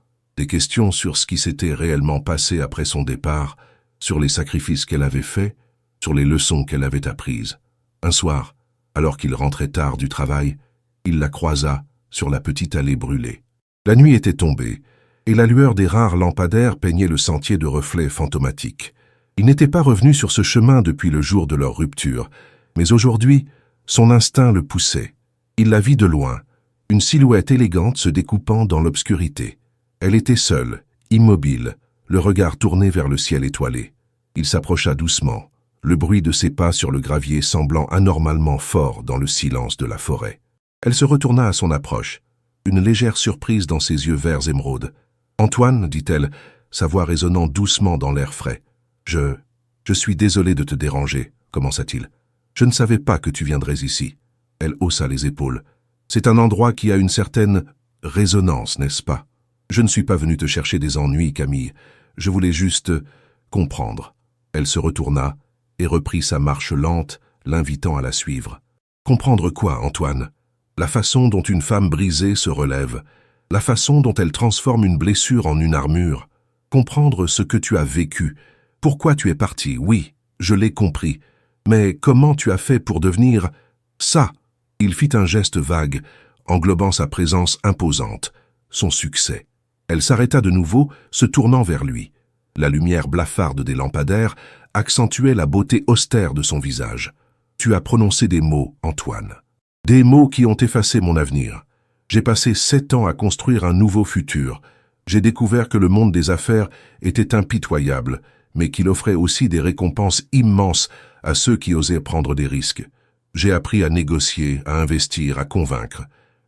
sur ce qui s'était réellement passé après son départ, sur les sacrifices qu'elle avait faits, sur les leçons qu'elle avait apprises. Un soir, alors qu'il rentrait tard du travail, il la croisa sur la petite allée brûlée. La nuit était tombée, et la lueur des rares lampadaires peignait le sentier de reflets fantomatiques. Il n'était pas revenu sur ce chemin depuis le jour de leur rupture, mais aujourd'hui, son instinct le poussait. Il la vit de loin, une silhouette élégante se découpant dans l'obscurité. Elle était seule, immobile, le regard tourné vers le ciel étoilé. Il s'approcha doucement, le bruit de ses pas sur le gravier semblant anormalement fort dans le silence de la forêt. Elle se retourna à son approche, une légère surprise dans ses yeux verts émeraude. « Antoine, dit-elle, sa voix résonnant doucement dans l'air frais. « Je suis désolée de te déranger, commença-t-il. Je ne savais pas que tu viendrais ici. » Elle haussa les épaules. « C'est un endroit qui a une certaine résonance, n'est-ce pas? Je ne suis pas venu te chercher des ennuis, Camille. Je voulais juste comprendre. » Elle se retourna et reprit sa marche lente, l'invitant à la suivre. « Comprendre quoi, Antoine? La façon dont une femme brisée se relève, la façon dont elle transforme une blessure en une armure. Comprendre ce que tu as vécu. Pourquoi tu es parti? Oui, je l'ai compris. Mais comment tu as fait pour devenir ça? » Il fit un geste vague, englobant sa présence imposante, son succès. Elle s'arrêta de nouveau, se tournant vers lui. La lumière blafarde des lampadaires accentuait la beauté austère de son visage. « Tu as prononcé des mots, Antoine. Des mots qui ont effacé mon avenir. J'ai passé 7 ans à construire un nouveau futur. J'ai découvert que le monde des affaires était impitoyable, mais qu'il offrait aussi des récompenses immenses à ceux qui osaient prendre des risques. J'ai appris à négocier, à investir, à convaincre.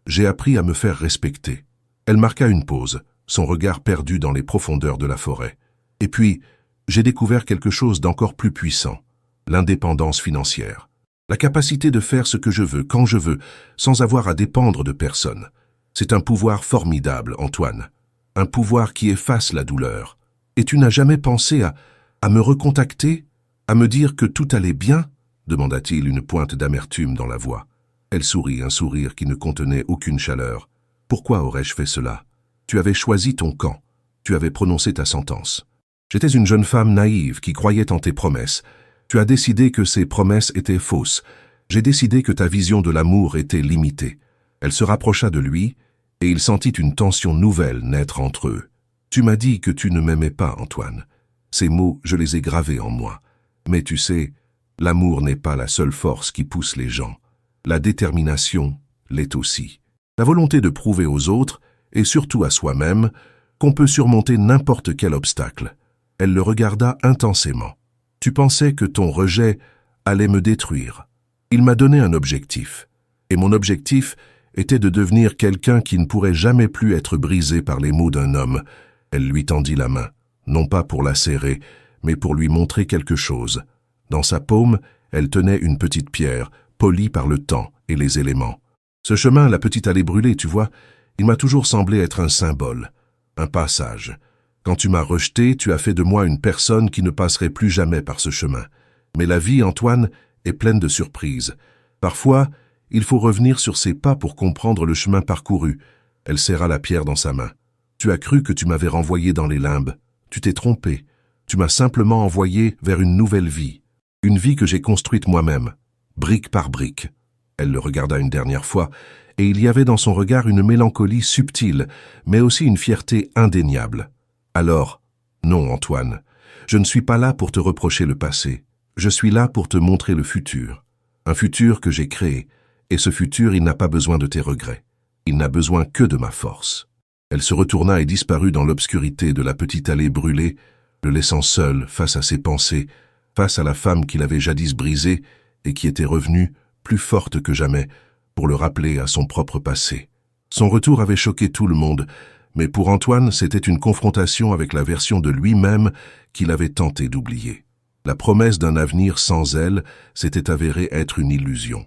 J'ai appris à me faire respecter. » Elle marqua une pause, son regard perdu dans les profondeurs de la forêt. « Et puis, j'ai découvert quelque chose d'encore plus puissant, l'indépendance financière. La capacité de faire ce que je veux, quand je veux, sans avoir à dépendre de personne. C'est un pouvoir formidable, Antoine. Un pouvoir qui efface la douleur. Et tu n'as jamais pensé à me recontacter, à me dire que tout allait bien ?» demanda-t-il, une pointe d'amertume dans la voix. Elle sourit, un sourire qui ne contenait aucune chaleur. « Pourquoi aurais-je fait cela? Tu avais choisi ton camp. Tu avais prononcé ta sentence. J'étais une jeune femme naïve qui croyait en tes promesses. Tu as décidé que ces promesses étaient fausses. J'ai décidé que ta vision de l'amour était limitée. » Elle se rapprocha de lui, et il sentit une tension nouvelle naître entre eux. « Tu m'as dit que tu ne m'aimais pas, Antoine. Ces mots, je les ai gravés en moi. Mais tu sais, l'amour n'est pas la seule force qui pousse les gens. La détermination l'est aussi. La volonté de prouver aux autres, et surtout à soi-même, qu'on peut surmonter n'importe quel obstacle. » Elle le regarda intensément. « Tu pensais que ton rejet allait me détruire. Il m'a donné un objectif. Et mon objectif était de devenir quelqu'un qui ne pourrait jamais plus être brisé par les mots d'un homme. » Elle lui tendit la main, non pas pour la serrer, mais pour lui montrer quelque chose. Dans sa paume, elle tenait une petite pierre, polie par le temps et les éléments. « Ce chemin, la petite allée brûlée, tu vois, il m'a toujours semblé être un symbole, un passage. Quand tu m'as rejeté, tu as fait de moi une personne qui ne passerait plus jamais par ce chemin. Mais la vie, Antoine, est pleine de surprises. Parfois, il faut revenir sur ses pas pour comprendre le chemin parcouru. » Elle serra la pierre dans sa main. « Tu as cru que tu m'avais renvoyé dans les limbes. Tu t'es trompé. Tu m'as simplement envoyé vers une nouvelle vie. Une vie que j'ai construite moi-même, brique par brique. » Elle le regarda une dernière fois, et il y avait dans son regard une mélancolie subtile, mais aussi une fierté indéniable. « Alors, non, Antoine, je ne suis pas là pour te reprocher le passé. Je suis là pour te montrer le futur. Un futur que j'ai créé, et ce futur, il n'a pas besoin de tes regrets. Il n'a besoin que de ma force. » Elle se retourna et disparut dans l'obscurité de la petite allée brûlée, le laissant seul face à ses pensées, face à la femme qu'il avait jadis brisée et qui était revenue, plus forte que jamais, pour le rappeler à son propre passé. Son retour avait choqué tout le monde, Mais pour Antoine, c'était une confrontation avec la version de lui-même qu'il avait tenté d'oublier. La promesse d'un avenir sans elle s'était avérée être une illusion.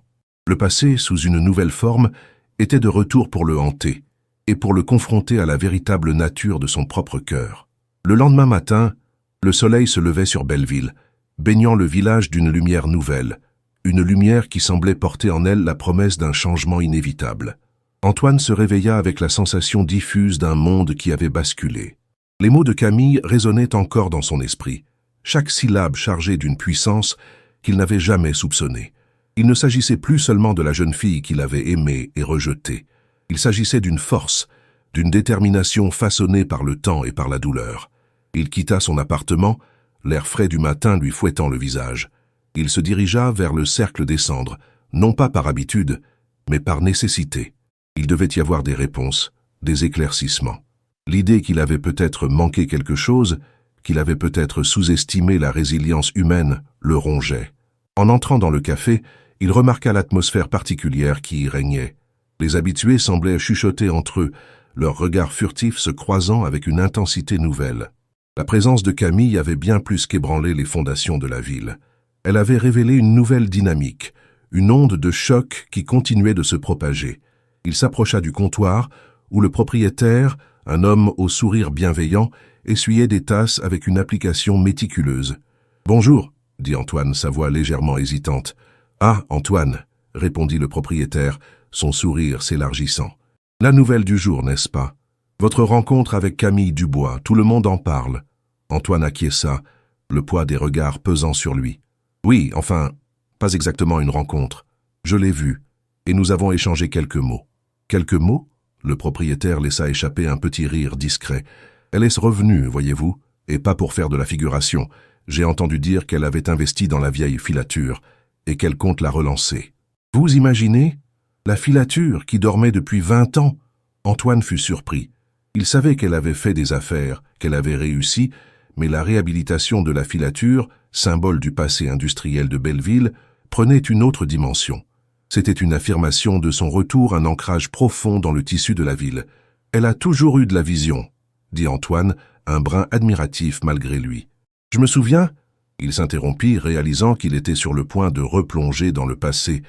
Le passé, sous une nouvelle forme, était de retour pour le hanter et pour le confronter à la véritable nature de son propre cœur. Le lendemain matin, le soleil se levait sur Belleville, baignant le village d'une lumière nouvelle, une lumière qui semblait porter en elle la promesse d'un changement inévitable. Antoine se réveilla avec la sensation diffuse d'un monde qui avait basculé. Les mots de Camille résonnaient encore dans son esprit, chaque syllabe chargée d'une puissance qu'il n'avait jamais soupçonnée. Il ne s'agissait plus seulement de la jeune fille qu'il avait aimée et rejetée. Il s'agissait d'une force, d'une détermination façonnée par le temps et par la douleur. Il quitta son appartement, l'air frais du matin lui fouettant le visage. Il se dirigea vers le cercle des cendres, non pas par habitude, mais par nécessité. Il devait y avoir des réponses, des éclaircissements. L'idée qu'il avait peut-être manqué quelque chose, qu'il avait peut-être sous-estimé la résilience humaine, le rongeait. En entrant dans le café, il remarqua l'atmosphère particulière qui y régnait. Les habitués semblaient chuchoter entre eux, leurs regards furtifs se croisant avec une intensité nouvelle. La présence de Camille avait bien plus qu'ébranlé les fondations de la ville. Elle avait révélé une nouvelle dynamique, une onde de choc qui continuait de se propager. Il s'approcha du comptoir, où le propriétaire, un homme au sourire bienveillant, essuyait des tasses avec une application méticuleuse. « Bonjour », dit Antoine, sa voix légèrement hésitante. « Ah, Antoine », répondit le propriétaire, son sourire s'élargissant. « La nouvelle du jour, n'est-ce pas? Votre rencontre avec Camille Dubois, tout le monde en parle. » Antoine acquiesça, le poids des regards pesant sur lui. « Oui, enfin, pas exactement une rencontre. Je l'ai vue, et nous avons échangé quelques mots. » « Quelques mots ?» Le propriétaire laissa échapper un petit rire discret. « Elle est revenue, voyez-vous, et pas pour faire de la figuration. J'ai entendu dire qu'elle avait investi dans la vieille filature, et qu'elle compte la relancer. » Vous imaginez? La filature qui dormait depuis 20 ans. Antoine fut surpris. Il savait qu'elle avait fait des affaires, qu'elle avait réussi, mais la réhabilitation de la filature, symbole du passé industriel de Belleville, prenait une autre dimension. C'était une affirmation de son retour, un ancrage profond dans le tissu de la ville. « Elle a toujours eu de la vision », dit Antoine, un brin admiratif malgré lui. « Je me souviens ?» Il s'interrompit, réalisant qu'il était sur le point de replonger dans le passé,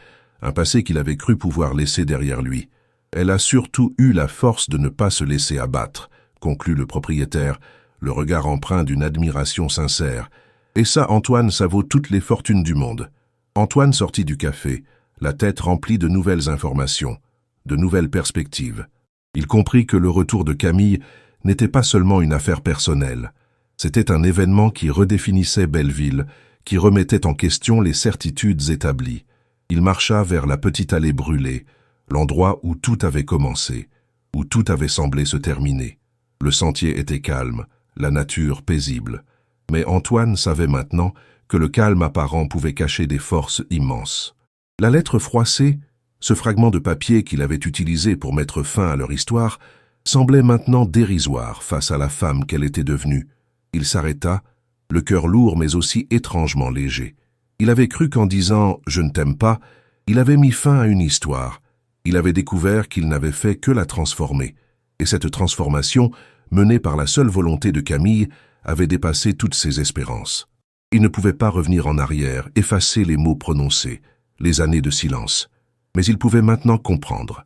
un passé qu'il avait cru pouvoir laisser derrière lui. « Elle a surtout eu la force de ne pas se laisser abattre », conclut le propriétaire, le regard empreint d'une admiration sincère. « Et ça, Antoine, ça vaut toutes les fortunes du monde. » Antoine sortit du café, la tête remplie de nouvelles informations, de nouvelles perspectives. Il comprit que le retour de Camille n'était pas seulement une affaire personnelle. C'était un événement qui redéfinissait Belleville, qui remettait en question les certitudes établies. Il marcha vers la petite allée brûlée, l'endroit où tout avait commencé, où tout avait semblé se terminer. Le sentier était calme, la nature paisible. Mais Antoine savait maintenant que le calme apparent pouvait cacher des forces immenses. La lettre froissée, ce fragment de papier qu'il avait utilisé pour mettre fin à leur histoire, semblait maintenant dérisoire face à la femme qu'elle était devenue. Il s'arrêta, le cœur lourd mais aussi étrangement léger. Il avait cru qu'en disant « je ne t'aime pas », il avait mis fin à une histoire. Il avait découvert qu'il n'avait fait que la transformer. Et cette transformation, menée par la seule volonté de Camille, avait dépassé toutes ses espérances. Il ne pouvait pas revenir en arrière, effacer les mots prononcés, les années de silence. Mais il pouvait maintenant comprendre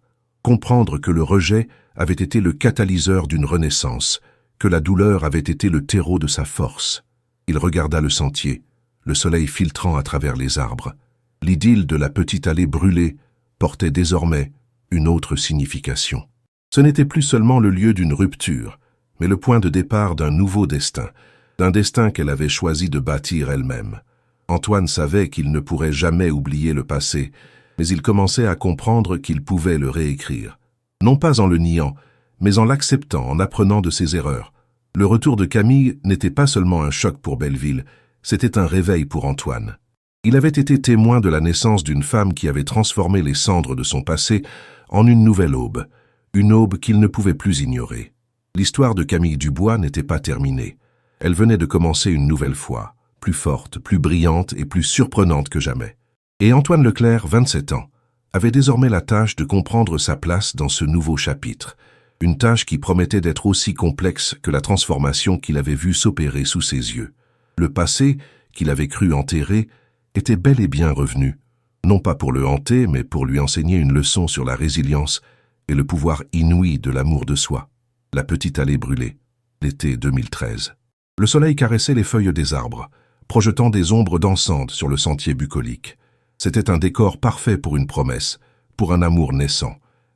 que le rejet avait été le catalyseur d'une renaissance, que la douleur avait été le terreau de sa force. Il regarda le sentier, le soleil filtrant à travers les arbres. L'idylle de la petite allée brûlée portait désormais une autre signification. Ce n'était plus seulement le lieu d'une rupture, mais le point de départ d'un nouveau destin, d'un destin qu'elle avait choisi de bâtir elle-même. Antoine savait qu'il ne pourrait jamais oublier le passé, mais il commençait à comprendre qu'il pouvait le réécrire. Non pas en le niant, mais en l'acceptant, en apprenant de ses erreurs. Le retour de Camille n'était pas seulement un choc pour Belleville, c'était un réveil pour Antoine. Il avait été témoin de la naissance d'une femme qui avait transformé les cendres de son passé en une nouvelle aube, une aube qu'il ne pouvait plus ignorer. L'histoire de Camille Dubois n'était pas terminée. Elle venait de commencer une nouvelle fois, plus forte, plus brillante et plus surprenante que jamais. Et Antoine Leclerc, 27 ans, avait désormais la tâche de comprendre sa place dans ce nouveau chapitre, une tâche qui promettait d'être aussi complexe que la transformation qu'il avait vue s'opérer sous ses yeux. Le passé, qu'il avait cru enterré, était bel et bien revenu, non pas pour le hanter, mais pour lui enseigner une leçon sur la résilience et le pouvoir inouï de l'amour de soi. La petite allée brûlée, l'été 2013. Le soleil caressait les feuilles des arbres, projetant des ombres dansantes sur le sentier bucolique. C'était un décor parfait pour une promesse, pour un amour naissant.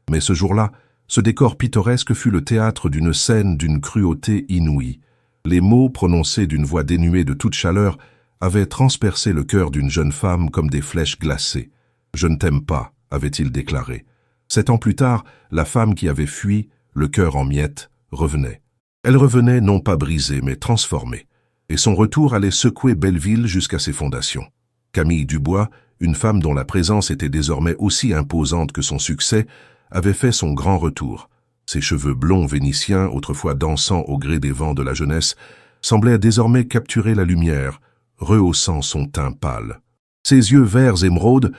Mais ce jour-là, ce décor pittoresque fut le théâtre d'une scène d'une cruauté inouïe. Les mots, prononcés d'une voix dénuée de toute chaleur, avaient transpercé le cœur d'une jeune femme comme des flèches glacées. « Je ne t'aime pas », avait-il déclaré. 7 ans plus tard, la femme qui avait fui, le cœur en miettes, revenait. Elle revenait non pas brisée, mais transformée. Et son retour allait secouer Belleville jusqu'à ses fondations. Camille Dubois, une femme dont la présence était désormais aussi imposante que son succès, avait fait son grand retour. Ses cheveux blonds vénitiens, autrefois dansant au gré des vents de la jeunesse, semblaient désormais capturer la lumière, rehaussant son teint pâle. Ses yeux verts émeraude,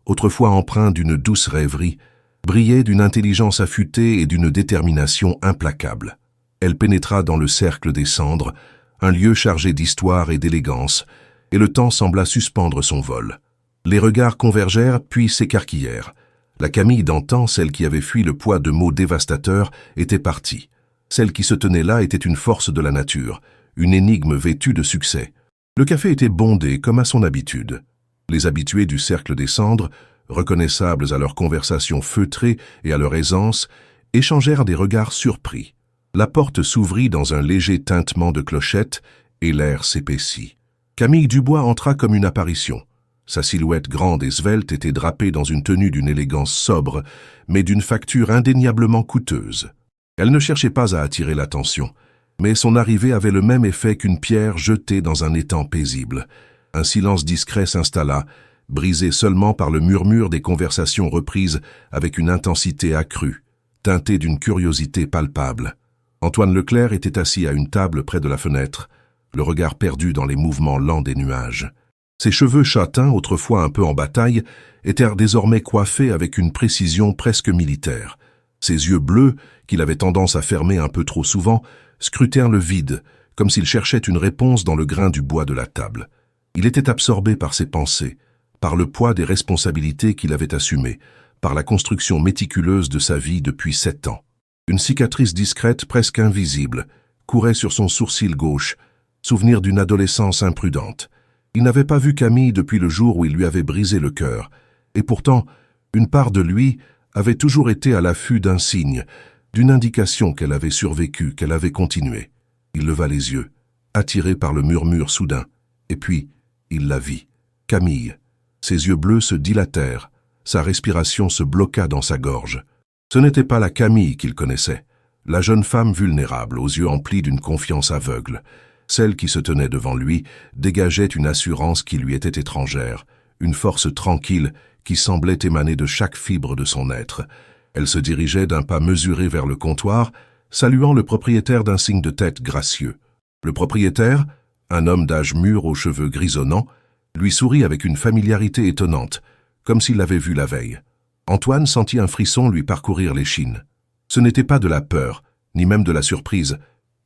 autrefois empreints d'une douce rêverie, brillaient d'une intelligence affûtée et d'une détermination implacable. Elle pénétra dans le cercle des cendres, un lieu chargé d'histoire et d'élégance, et le temps sembla suspendre son vol. Les regards convergèrent puis s'écarquillèrent. La Camille d'antan, celle qui avait fui le poids de mots dévastateurs, était partie. Celle qui se tenait là était une force de la nature, une énigme vêtue de succès. Le café était bondé comme à son habitude. Les habitués du cercle des cendres, reconnaissables à leur conversation feutrée et à leur aisance, échangèrent des regards surpris. La porte s'ouvrit dans un léger tintement de clochette et l'air s'épaissit. Camille Dubois entra comme une apparition. Sa silhouette grande et svelte était drapée dans une tenue d'une élégance sobre, mais d'une facture indéniablement coûteuse. Elle ne cherchait pas à attirer l'attention, mais son arrivée avait le même effet qu'une pierre jetée dans un étang paisible. Un silence discret s'installa, brisé seulement par le murmure des conversations reprises avec une intensité accrue, teintée d'une curiosité palpable. Antoine Leclerc était assis à une table près de la fenêtre, le regard perdu dans les mouvements lents des nuages. Ses cheveux châtains, autrefois un peu en bataille, étaient désormais coiffés avec une précision presque militaire. Ses yeux bleus, qu'il avait tendance à fermer un peu trop souvent, scrutèrent le vide, comme s'il cherchait une réponse dans le grain du bois de la table. Il était absorbé par ses pensées, par le poids des responsabilités qu'il avait assumées, par la construction méticuleuse de sa vie depuis 7 ans. Une cicatrice discrète, presque invisible, courait sur son sourcil gauche, souvenir d'une adolescence imprudente. Il n'avait pas vu Camille depuis le jour où il lui avait brisé le cœur, et pourtant, une part de lui avait toujours été à l'affût d'un signe, d'une indication qu'elle avait survécu, qu'elle avait continué. Il leva les yeux, attiré par le murmure soudain, et puis il la vit. Camille. Ses yeux bleus se dilatèrent, sa respiration se bloqua dans sa gorge. Ce n'était pas la Camille qu'il connaissait, la jeune femme vulnérable aux yeux emplis d'une confiance aveugle. Celle qui se tenait devant lui dégageait une assurance qui lui était étrangère, une force tranquille qui semblait émaner de chaque fibre de son être. Elle se dirigeait d'un pas mesuré vers le comptoir, saluant le propriétaire d'un signe de tête gracieux. Le propriétaire, un homme d'âge mûr aux cheveux grisonnants, lui sourit avec une familiarité étonnante, comme s'il l'avait vu la veille. Antoine sentit un frisson lui parcourir l'échine. Ce n'était pas de la peur, ni même de la surprise,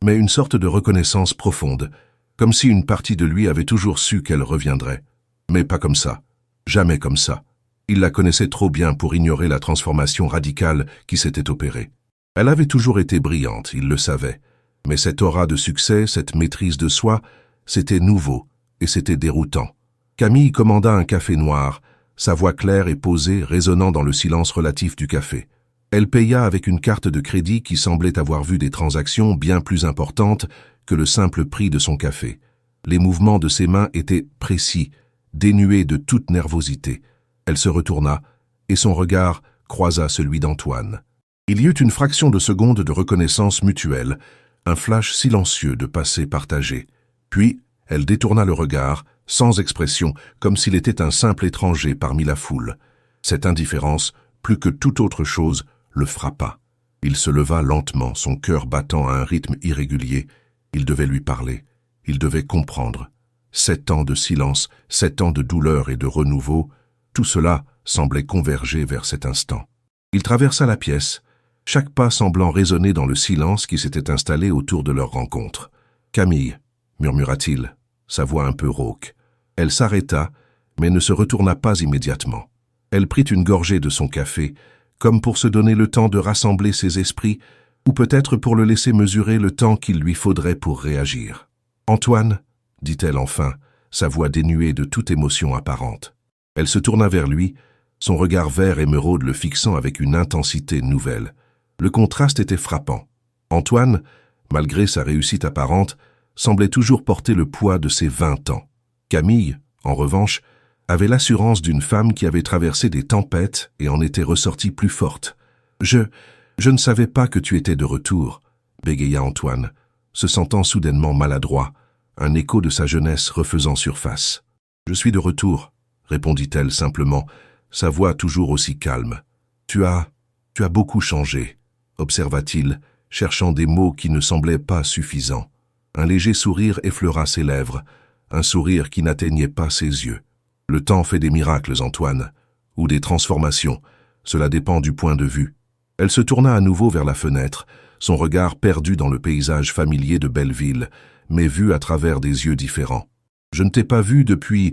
mais une sorte de reconnaissance profonde, comme si une partie de lui avait toujours su qu'elle reviendrait. Mais pas comme ça, jamais comme ça. Il la connaissait trop bien pour ignorer la transformation radicale qui s'était opérée. Elle avait toujours été brillante, il le savait, mais cette aura de succès, cette maîtrise de soi, c'était nouveau et c'était déroutant. Camille commanda un café noir, sa voix claire et posée résonnant dans le silence relatif du café. Elle paya avec une carte de crédit qui semblait avoir vu des transactions bien plus importantes que le simple prix de son café. Les mouvements de ses mains étaient précis, dénués de toute nervosité. Elle se retourna, et son regard croisa celui d'Antoine. Il y eut une fraction de seconde de reconnaissance mutuelle, un flash silencieux de passé partagé. Puis, elle détourna le regard, sans expression, comme s'il était un simple étranger parmi la foule. Cette indifférence, plus que toute autre chose, le frappa. Il se leva lentement, son cœur battant à un rythme irrégulier. Il devait lui parler, il devait comprendre. 7 ans de silence, 7 ans de douleur et de renouveau, tout cela semblait converger vers cet instant. Il traversa la pièce, chaque pas semblant résonner dans le silence qui s'était installé autour de leur rencontre. « Camille » murmura-t-il, sa voix un peu rauque. Elle s'arrêta, mais ne se retourna pas immédiatement. Elle prit une gorgée de son café, comme pour se donner le temps de rassembler ses esprits, ou peut-être pour le laisser mesurer le temps qu'il lui faudrait pour réagir. « Antoine » dit-elle enfin, sa voix dénuée de toute émotion apparente. Elle se tourna vers lui, son regard vert émeraude le fixant avec une intensité nouvelle. Le contraste était frappant. Antoine, malgré sa réussite apparente, semblait toujours porter le poids de ses 20 ans. Camille, en revanche, avait l'assurance d'une femme qui avait traversé des tempêtes et en était ressortie plus forte. « Je ne savais pas que tu étais de retour », bégaya Antoine, se sentant soudainement maladroit, un écho de sa jeunesse refaisant surface. « Je suis de retour », répondit-elle simplement, sa voix toujours aussi calme. « Tu as beaucoup changé », observa-t-il, cherchant des mots qui ne semblaient pas suffisants. Un léger sourire effleura ses lèvres, un sourire qui n'atteignait pas ses yeux. « Le temps fait des miracles, Antoine, ou des transformations, cela dépend du point de vue. » Elle se tourna à nouveau vers la fenêtre, son regard perdu dans le paysage familier de Belleville, mais vu à travers des yeux différents. « Je ne t'ai pas vu depuis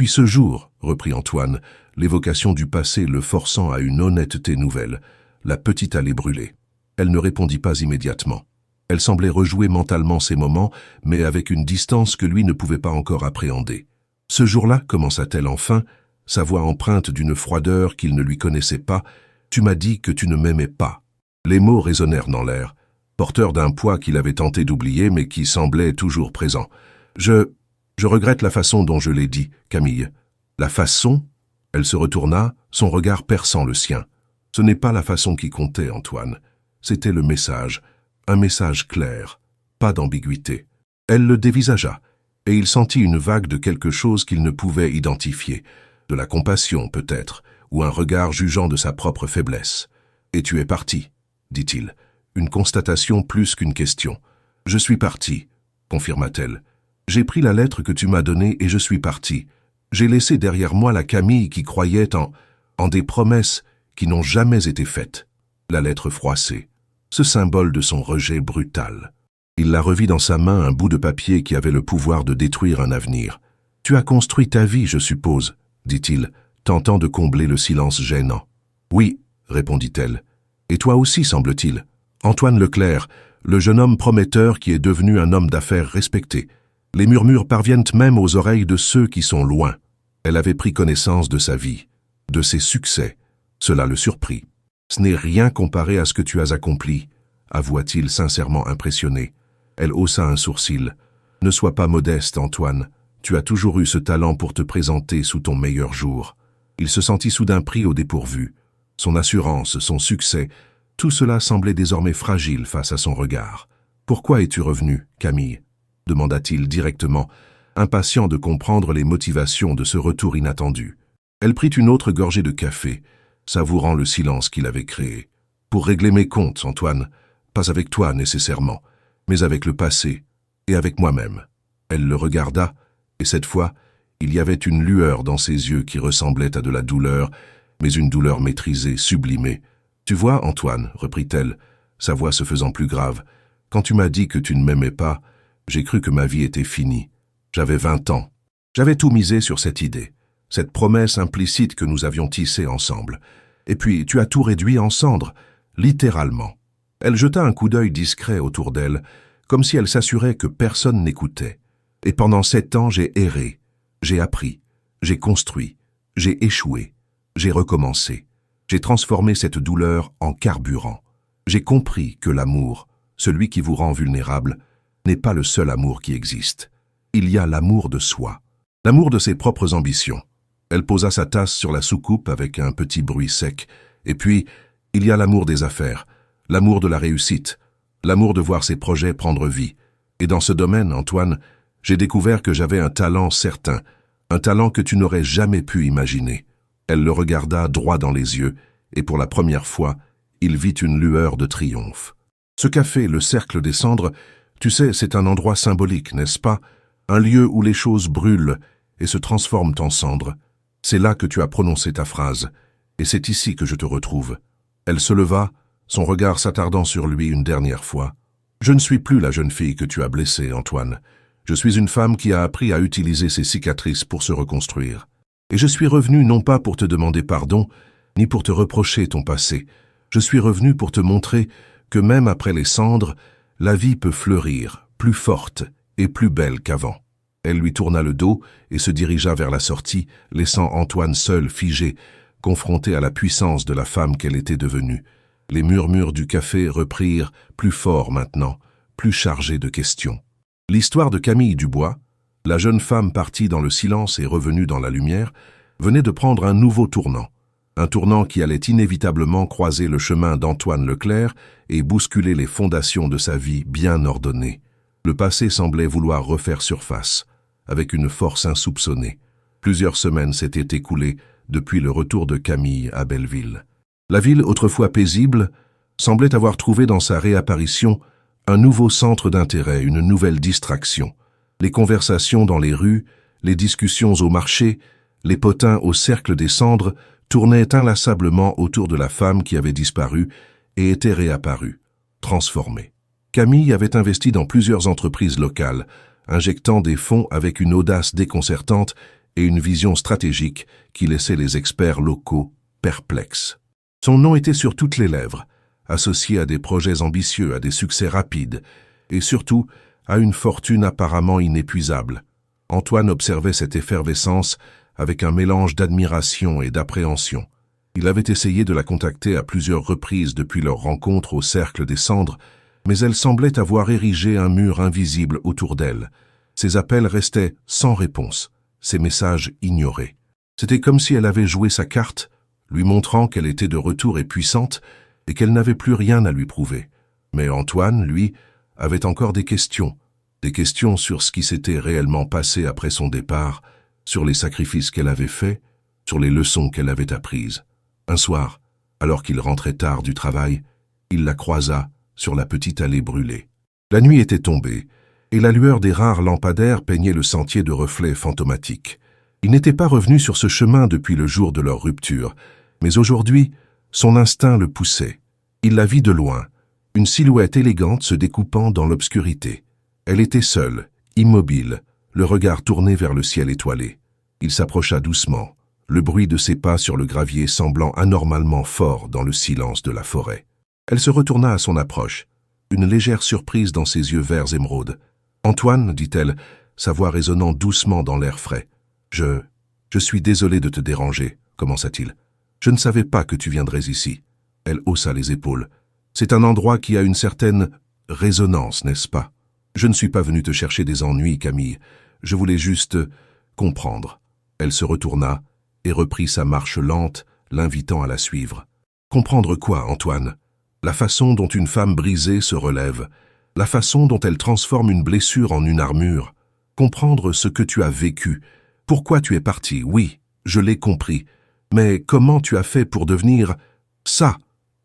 ce jour, » reprit Antoine, l'évocation du passé le forçant à une honnêteté nouvelle. La petite allée brûlée. Elle ne répondit pas immédiatement. Elle semblait rejouer mentalement ces moments, mais avec une distance que lui ne pouvait pas encore appréhender. « Ce jour-là, commença-t-elle enfin, sa voix empreinte d'une froideur qu'il ne lui connaissait pas, « tu m'as dit que tu ne m'aimais pas. » Les mots résonnèrent dans l'air, porteurs d'un poids qu'il avait tenté d'oublier mais qui semblait toujours présent. « Je regrette la façon dont je l'ai dit, Camille. » « La façon ?» Elle se retourna, son regard perçant le sien. « Ce n'est pas la façon qui comptait, Antoine. C'était le message, un message clair, pas d'ambiguïté. » Elle le dévisagea, et il sentit une vague de quelque chose qu'il ne pouvait identifier, de la compassion peut-être, ou un regard jugeant de sa propre faiblesse. « Et tu es parti, » dit-il, une constatation plus qu'une question. « Je suis parti, » confirma-t-elle. « J'ai pris la lettre que tu m'as donnée et je suis parti. J'ai laissé derrière moi la Camille qui croyait en des promesses qui n'ont jamais été faites. » La lettre froissée, ce symbole de son rejet brutal. Il la revit dans sa main, un bout de papier qui avait le pouvoir de détruire un avenir. « Tu as construit ta vie, je suppose, » dit-il, tentant de combler le silence gênant. « Oui, » répondit-elle. « Et toi aussi, semble-t-il. Antoine Leclerc, le jeune homme prometteur qui est devenu un homme d'affaires respecté. Les murmures parviennent même aux oreilles de ceux qui sont loin. » Elle avait pris connaissance de sa vie, de ses succès. Cela le surprit. « Ce n'est rien comparé à ce que tu as accompli, » avoua-t-il sincèrement impressionné. Elle haussa un sourcil. « Ne sois pas modeste, Antoine. Tu as toujours eu ce talent pour te présenter sous ton meilleur jour. » Il se sentit soudain pris au dépourvu. Son assurance, son succès, tout cela semblait désormais fragile face à son regard. « Pourquoi es-tu revenu, Camille ?» demanda-t-il directement, impatient de comprendre les motivations de ce retour inattendu. Elle prit une autre gorgée de café, savourant le silence qu'il avait créé. « Pour régler mes comptes, Antoine, pas avec toi nécessairement, mais avec le passé et avec moi-même. » Elle le regarda, et cette fois, il y avait une lueur dans ses yeux qui ressemblait à de la douleur, mais une douleur maîtrisée, sublimée. « Tu vois, Antoine, reprit-elle, sa voix se faisant plus grave, quand tu m'as dit que tu ne m'aimais pas, j'ai cru que ma vie était finie. J'avais 20 ans. J'avais tout misé sur cette idée, cette promesse implicite que nous avions tissée ensemble. Et puis, tu as tout réduit en cendres, littéralement. » Elle jeta un coup d'œil discret autour d'elle, comme si elle s'assurait que personne n'écoutait. « Et pendant 7 ans, j'ai erré, j'ai appris, j'ai construit, j'ai échoué, j'ai recommencé. J'ai transformé cette douleur en carburant. J'ai compris que l'amour, celui qui vous rend vulnérable, n'est pas le seul amour qui existe. Il y a l'amour de soi, l'amour de ses propres ambitions. » Elle posa sa tasse sur la soucoupe avec un petit bruit sec. « Et puis, il y a l'amour des affaires, l'amour de la réussite, l'amour de voir ses projets prendre vie. Et dans ce domaine, Antoine, j'ai découvert que j'avais un talent certain, un talent que tu n'aurais jamais pu imaginer. » Elle le regarda droit dans les yeux, et pour la première fois, il vit une lueur de triomphe. « Ce café, le Cercle des Cendres, tu sais, c'est un endroit symbolique, n'est-ce pas? Un lieu où les choses brûlent et se transforment en cendres. C'est là que tu as prononcé ta phrase, et c'est ici que je te retrouve. » Elle se leva, son regard s'attardant sur lui une dernière fois. « Je ne suis plus la jeune fille que tu as blessée, Antoine. Je suis une femme qui a appris à utiliser ses cicatrices pour se reconstruire. Et je suis revenue non pas pour te demander pardon, ni pour te reprocher ton passé. Je suis revenue pour te montrer que même après les cendres, la vie peut fleurir, plus forte et plus belle qu'avant. » Elle lui tourna le dos et se dirigea vers la sortie, laissant Antoine seul, figé, confronté à la puissance de la femme qu'elle était devenue. Les murmures du café reprirent, plus forts maintenant, plus chargés de questions. L'histoire de Camille Dubois, la jeune femme partie dans le silence et revenue dans la lumière, venait de prendre un nouveau tournant. Un tournant qui allait inévitablement croiser le chemin d'Antoine Leclerc et bousculer les fondations de sa vie bien ordonnée. Le passé semblait vouloir refaire surface, avec une force insoupçonnée. Plusieurs semaines s'étaient écoulées depuis le retour de Camille à Belleville. La ville, autrefois paisible, semblait avoir trouvé dans sa réapparition un nouveau centre d'intérêt, une nouvelle distraction. Les conversations dans les rues, les discussions au marché, les potins au cercle des cendres tournaient inlassablement autour de la femme qui avait disparu et était réapparue, transformée. Camille avait investi dans plusieurs entreprises locales, injectant des fonds avec une audace déconcertante et une vision stratégique qui laissait les experts locaux perplexes. Son nom était sur toutes les lèvres, associé à des projets ambitieux, à des succès rapides, et surtout à une fortune apparemment inépuisable. Antoine observait cette effervescence avec un mélange d'admiration et d'appréhension. Il avait essayé de la contacter à plusieurs reprises depuis leur rencontre au Cercle des Cendres, mais elle semblait avoir érigé un mur invisible autour d'elle. Ses appels restaient sans réponse, ses messages ignorés. C'était comme si elle avait joué sa carte, lui montrant qu'elle était de retour et puissante, et qu'elle n'avait plus rien à lui prouver. Mais Antoine, lui, avait encore des questions sur ce qui s'était réellement passé après son départ, sur les sacrifices qu'elle avait faits, sur les leçons qu'elle avait apprises. Un soir, alors qu'il rentrait tard du travail, il la croisa sur la petite allée brûlée. La nuit était tombée, et la lueur des rares lampadaires peignait le sentier de reflets fantomatiques. Il n'était pas revenu sur ce chemin depuis le jour de leur rupture, mais aujourd'hui, son instinct le poussait. Il la vit de loin, une silhouette élégante se découpant dans l'obscurité. Elle était seule, immobile, le regard tourné vers le ciel étoilé. Il s'approcha doucement, le bruit de ses pas sur le gravier semblant anormalement fort dans le silence de la forêt. Elle se retourna à son approche, une légère surprise dans ses yeux verts émeraude. « Antoine, dit-elle, sa voix résonnant doucement dans l'air frais. « Je suis désolé de te déranger, commença-t-il. Je ne savais pas que tu viendrais ici. » Elle haussa les épaules. « C'est un endroit qui a une certaine résonance, n'est-ce pas? Je ne suis pas venu te chercher des ennuis, Camille. Je voulais juste comprendre. » Elle se retourna et reprit sa marche lente, l'invitant à la suivre. « Comprendre quoi, Antoine ? La façon dont une femme brisée se relève, la façon dont elle transforme une blessure en une armure. Comprendre ce que tu as vécu. Pourquoi tu es parti, oui, je l'ai compris. Mais comment tu as fait pour devenir ça ?»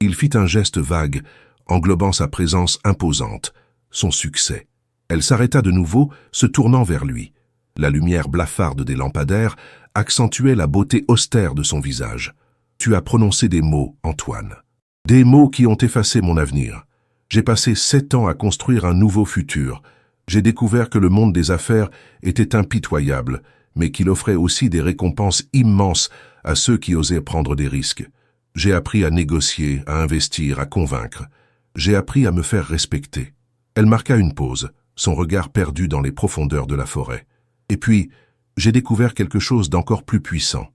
Il fit un geste vague, englobant sa présence imposante, son succès. Elle s'arrêta de nouveau, se tournant vers lui. La lumière blafarde des lampadaires accentuait la beauté austère de son visage. « Tu as prononcé des mots, Antoine. Des mots qui ont effacé mon avenir. J'ai passé 7 ans à construire un nouveau futur. J'ai découvert que le monde des affaires était impitoyable, mais qu'il offrait aussi des récompenses immenses à ceux qui osaient prendre des risques. J'ai appris à négocier, à investir, à convaincre. J'ai appris à me faire respecter. » Elle marqua une pause, son regard perdu dans les profondeurs de la forêt. « Et puis, j'ai découvert quelque chose d'encore plus puissant,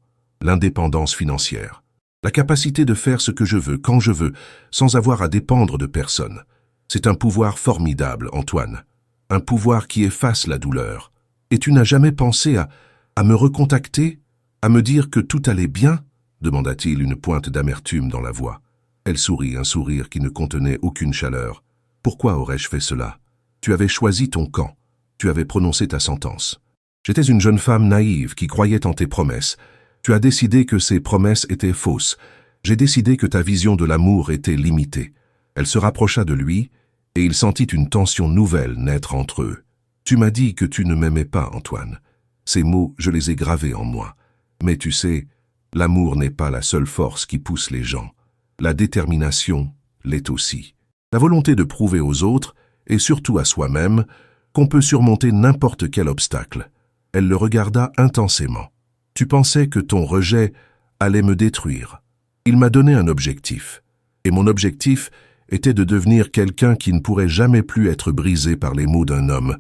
l'indépendance financière. La capacité de faire ce que je veux, quand je veux, sans avoir à dépendre de personne. C'est un pouvoir formidable, Antoine. Un pouvoir qui efface la douleur. Et tu n'as jamais pensé à me recontacter, à me dire que tout allait bien ?» demanda-t-il, une pointe d'amertume dans la voix. Elle sourit, un sourire qui ne contenait aucune chaleur. « Pourquoi aurais-je fait cela? Tu avais choisi ton camp. Tu avais prononcé ta sentence. J'étais une jeune femme naïve qui croyait en tes promesses. Tu as décidé que ces promesses étaient fausses. J'ai décidé que ta vision de l'amour était limitée. » Elle se rapprocha de lui, et il sentit une tension nouvelle naître entre eux. « Tu m'as dit que tu ne m'aimais pas, Antoine. Ces mots, je les ai gravés en moi. Mais tu sais, l'amour n'est pas la seule force qui pousse les gens. La détermination, l'est aussi. La volonté de prouver aux autres, et surtout à soi-même, qu'on peut surmonter n'importe quel obstacle. Elle le regarda intensément. « Tu pensais que ton rejet allait me détruire. Il m'a donné un objectif. Et mon objectif était de devenir quelqu'un qui ne pourrait jamais plus être brisé par les mots d'un homme. »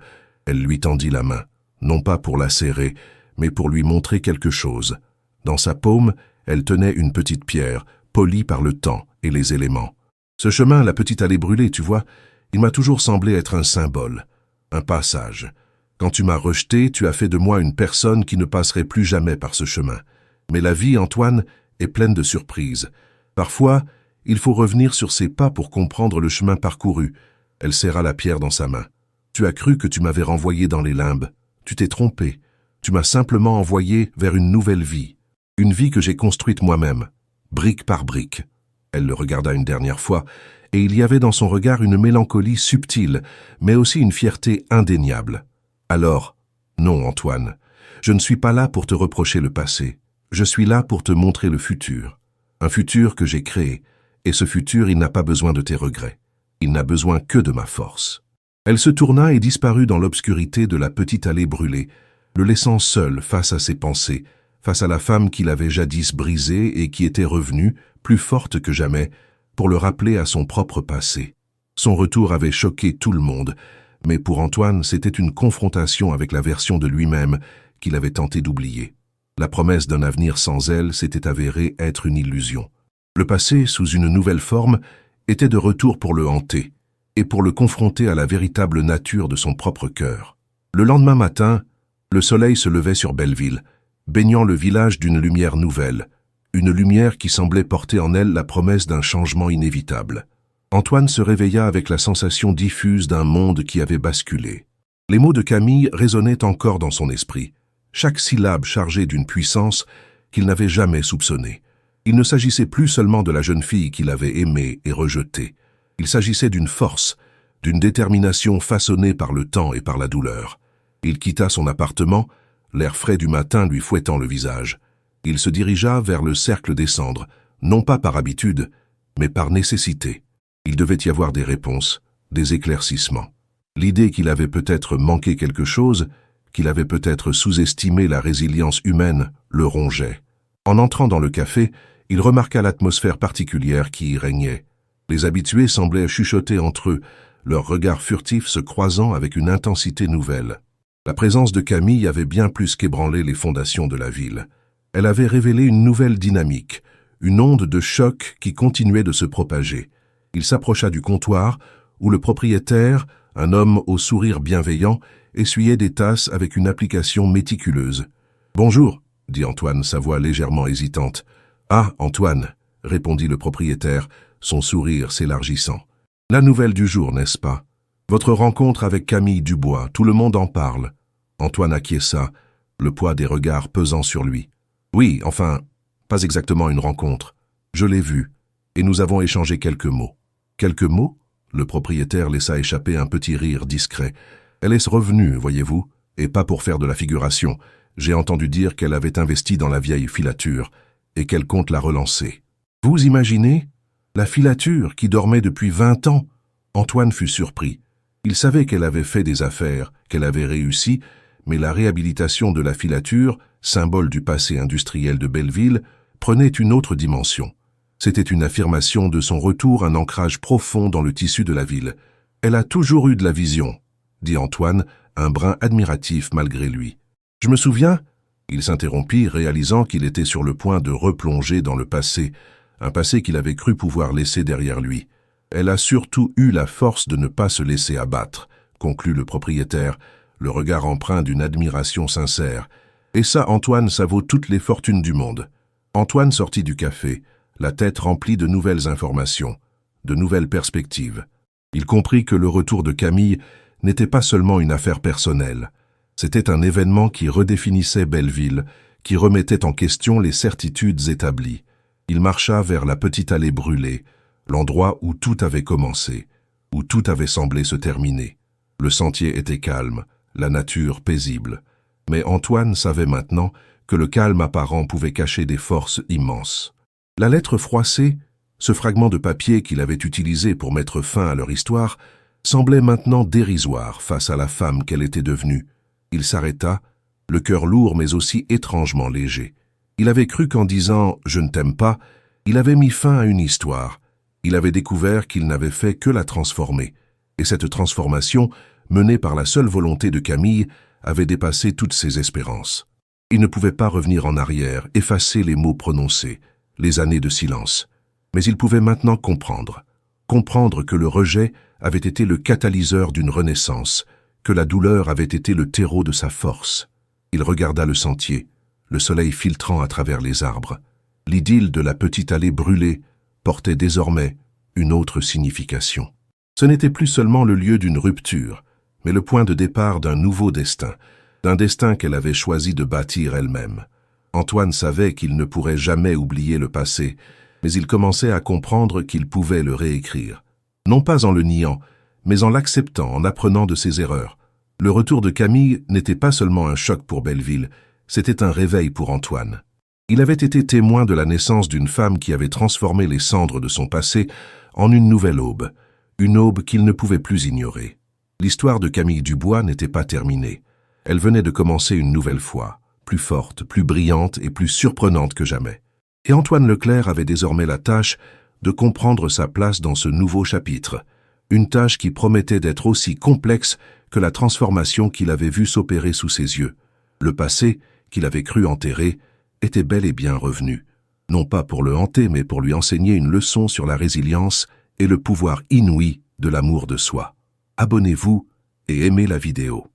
Elle lui tendit la main, non pas pour la serrer, mais pour lui montrer quelque chose. Dans sa paume, elle tenait une petite pierre, polie par le temps et les éléments. Ce chemin, la petite allée brûlée, tu vois, il m'a toujours semblé être un symbole, un passage. Quand tu m'as rejeté, tu as fait de moi une personne qui ne passerait plus jamais par ce chemin. Mais la vie, Antoine, est pleine de surprises. Parfois, il faut revenir sur ses pas pour comprendre le chemin parcouru. Elle serra la pierre dans sa main. Tu as cru que tu m'avais renvoyé dans les limbes. Tu t'es trompé. Tu m'as simplement envoyé vers une nouvelle vie. Une vie que j'ai construite moi-même, brique par brique. Elle le regarda une dernière fois, et il y avait dans son regard une mélancolie subtile, mais aussi une fierté indéniable. Alors, non, Antoine, je ne suis pas là pour te reprocher le passé. Je suis là pour te montrer le futur. Un futur que j'ai créé, et ce futur, il n'a pas besoin de tes regrets. Il n'a besoin que de ma force. Elle se tourna et disparut dans l'obscurité de la petite allée brûlée, le laissant seul face à ses pensées, face à la femme qu'il avait jadis brisée et qui était revenue, plus forte que jamais, pour le rappeler à son propre passé. Son retour avait choqué tout le monde, mais pour Antoine, c'était une confrontation avec la version de lui-même qu'il avait tenté d'oublier. La promesse d'un avenir sans elle s'était avérée être une illusion. Le passé, sous une nouvelle forme, était de retour pour le hanter, et pour le confronter à la véritable nature de son propre cœur. Le lendemain matin, le soleil se levait sur Belleville, baignant le village d'une lumière nouvelle, une lumière qui semblait porter en elle la promesse d'un changement inévitable. Antoine se réveilla avec la sensation diffuse d'un monde qui avait basculé. Les mots de Camille résonnaient encore dans son esprit, chaque syllabe chargée d'une puissance qu'il n'avait jamais soupçonnée. Il ne s'agissait plus seulement de la jeune fille qu'il avait aimée et rejetée. Il s'agissait d'une force, d'une détermination façonnée par le temps et par la douleur. Il quitta son appartement, l'air frais du matin lui fouettant le visage. Il se dirigea vers le cercle des cendres, non pas par habitude, mais par nécessité. Il devait y avoir des réponses, des éclaircissements. L'idée qu'il avait peut-être manqué quelque chose, qu'il avait peut-être sous-estimé la résilience humaine, le rongeait. En entrant dans le café, il remarqua l'atmosphère particulière qui y régnait. Les habitués semblaient chuchoter entre eux, leurs regards furtifs se croisant avec une intensité nouvelle. La présence de Camille avait bien plus qu'ébranlé les fondations de la ville. Elle avait révélé une nouvelle dynamique, une onde de choc qui continuait de se propager. Il s'approcha du comptoir, où le propriétaire, un homme au sourire bienveillant, essuyait des tasses avec une application méticuleuse. « Bonjour », dit Antoine, sa voix légèrement hésitante. « Ah, Antoine », répondit le propriétaire, son sourire s'élargissant. « La nouvelle du jour, n'est-ce pas? Votre rencontre avec Camille Dubois, tout le monde en parle. » Antoine acquiesça, le poids des regards pesant sur lui. « Oui, enfin, pas exactement une rencontre. Je l'ai vue, et nous avons échangé quelques mots. » « Quelques mots ?» Le propriétaire laissa échapper un petit rire discret. « Elle est revenue, voyez-vous, et pas pour faire de la figuration. J'ai entendu dire qu'elle avait investi dans la vieille filature, et qu'elle compte la relancer. » Vous imaginez? La filature qui dormait depuis 20 ans. Antoine fut surpris. Il savait qu'elle avait fait des affaires, qu'elle avait réussi, mais la réhabilitation de la filature, symbole du passé industriel de Belleville, prenait une autre dimension. C'était une affirmation de son retour, un ancrage profond dans le tissu de la ville. « Elle a toujours eu de la vision », dit Antoine, un brin admiratif malgré lui. « Je me souviens ?» Il s'interrompit, réalisant qu'il était sur le point de replonger dans le passé, un passé qu'il avait cru pouvoir laisser derrière lui. « Elle a surtout eu la force de ne pas se laisser abattre », conclut le propriétaire, le regard empreint d'une admiration sincère. « Et ça, Antoine, ça vaut toutes les fortunes du monde. » Antoine sortit du café, la tête remplie de nouvelles informations, de nouvelles perspectives. Il comprit que le retour de Camille n'était pas seulement une affaire personnelle. C'était un événement qui redéfinissait Belleville, qui remettait en question les certitudes établies. Il marcha vers la petite allée brûlée, l'endroit où tout avait commencé, où tout avait semblé se terminer. Le sentier était calme, la nature paisible. Mais Antoine savait maintenant que le calme apparent pouvait cacher des forces immenses. La lettre froissée, Ce fragment de papier qu'il avait utilisé pour mettre fin à leur histoire semblait maintenant dérisoire face à la femme qu'elle était devenue. Il s'arrêta, le cœur lourd mais aussi étrangement léger. Il avait cru qu'en disant « je ne t'aime pas », il avait mis fin à une histoire. Il avait découvert qu'il n'avait fait que la transformer. Et cette transformation, menée par la seule volonté de Camille, avait dépassé toutes ses espérances. Il ne pouvait pas revenir en arrière, effacer les mots prononcés, les années de silence. Mais il pouvait maintenant comprendre que le rejet avait été le catalyseur d'une renaissance, que la douleur avait été le terreau de sa force. Il regarda le sentier, le soleil filtrant à travers les arbres. L'idylle de la petite allée brûlée portait désormais une autre signification. Ce n'était plus seulement le lieu d'une rupture, mais le point de départ d'un nouveau destin, d'un destin qu'elle avait choisi de bâtir elle-même. Antoine savait qu'il ne pourrait jamais oublier le passé, mais il commençait à comprendre qu'il pouvait le réécrire. Non pas en le niant, mais en l'acceptant, en apprenant de ses erreurs. Le retour de Camille n'était pas seulement un choc pour Belleville, c'était un réveil pour Antoine. Il avait été témoin de la naissance d'une femme qui avait transformé les cendres de son passé en une nouvelle aube, une aube qu'il ne pouvait plus ignorer. L'histoire de Camille Dubois n'était pas terminée. Elle venait de commencer une nouvelle fois, plus forte, plus brillante et plus surprenante que jamais. Et Antoine Leclerc avait désormais la tâche de comprendre sa place dans ce nouveau chapitre, une tâche qui promettait d'être aussi complexe que la transformation qu'il avait vue s'opérer sous ses yeux. Le passé, qu'il avait cru enterré, était bel et bien revenu, non pas pour le hanter, mais pour lui enseigner une leçon sur la résilience et le pouvoir inouï de l'amour de soi. Abonnez-vous et aimez la vidéo.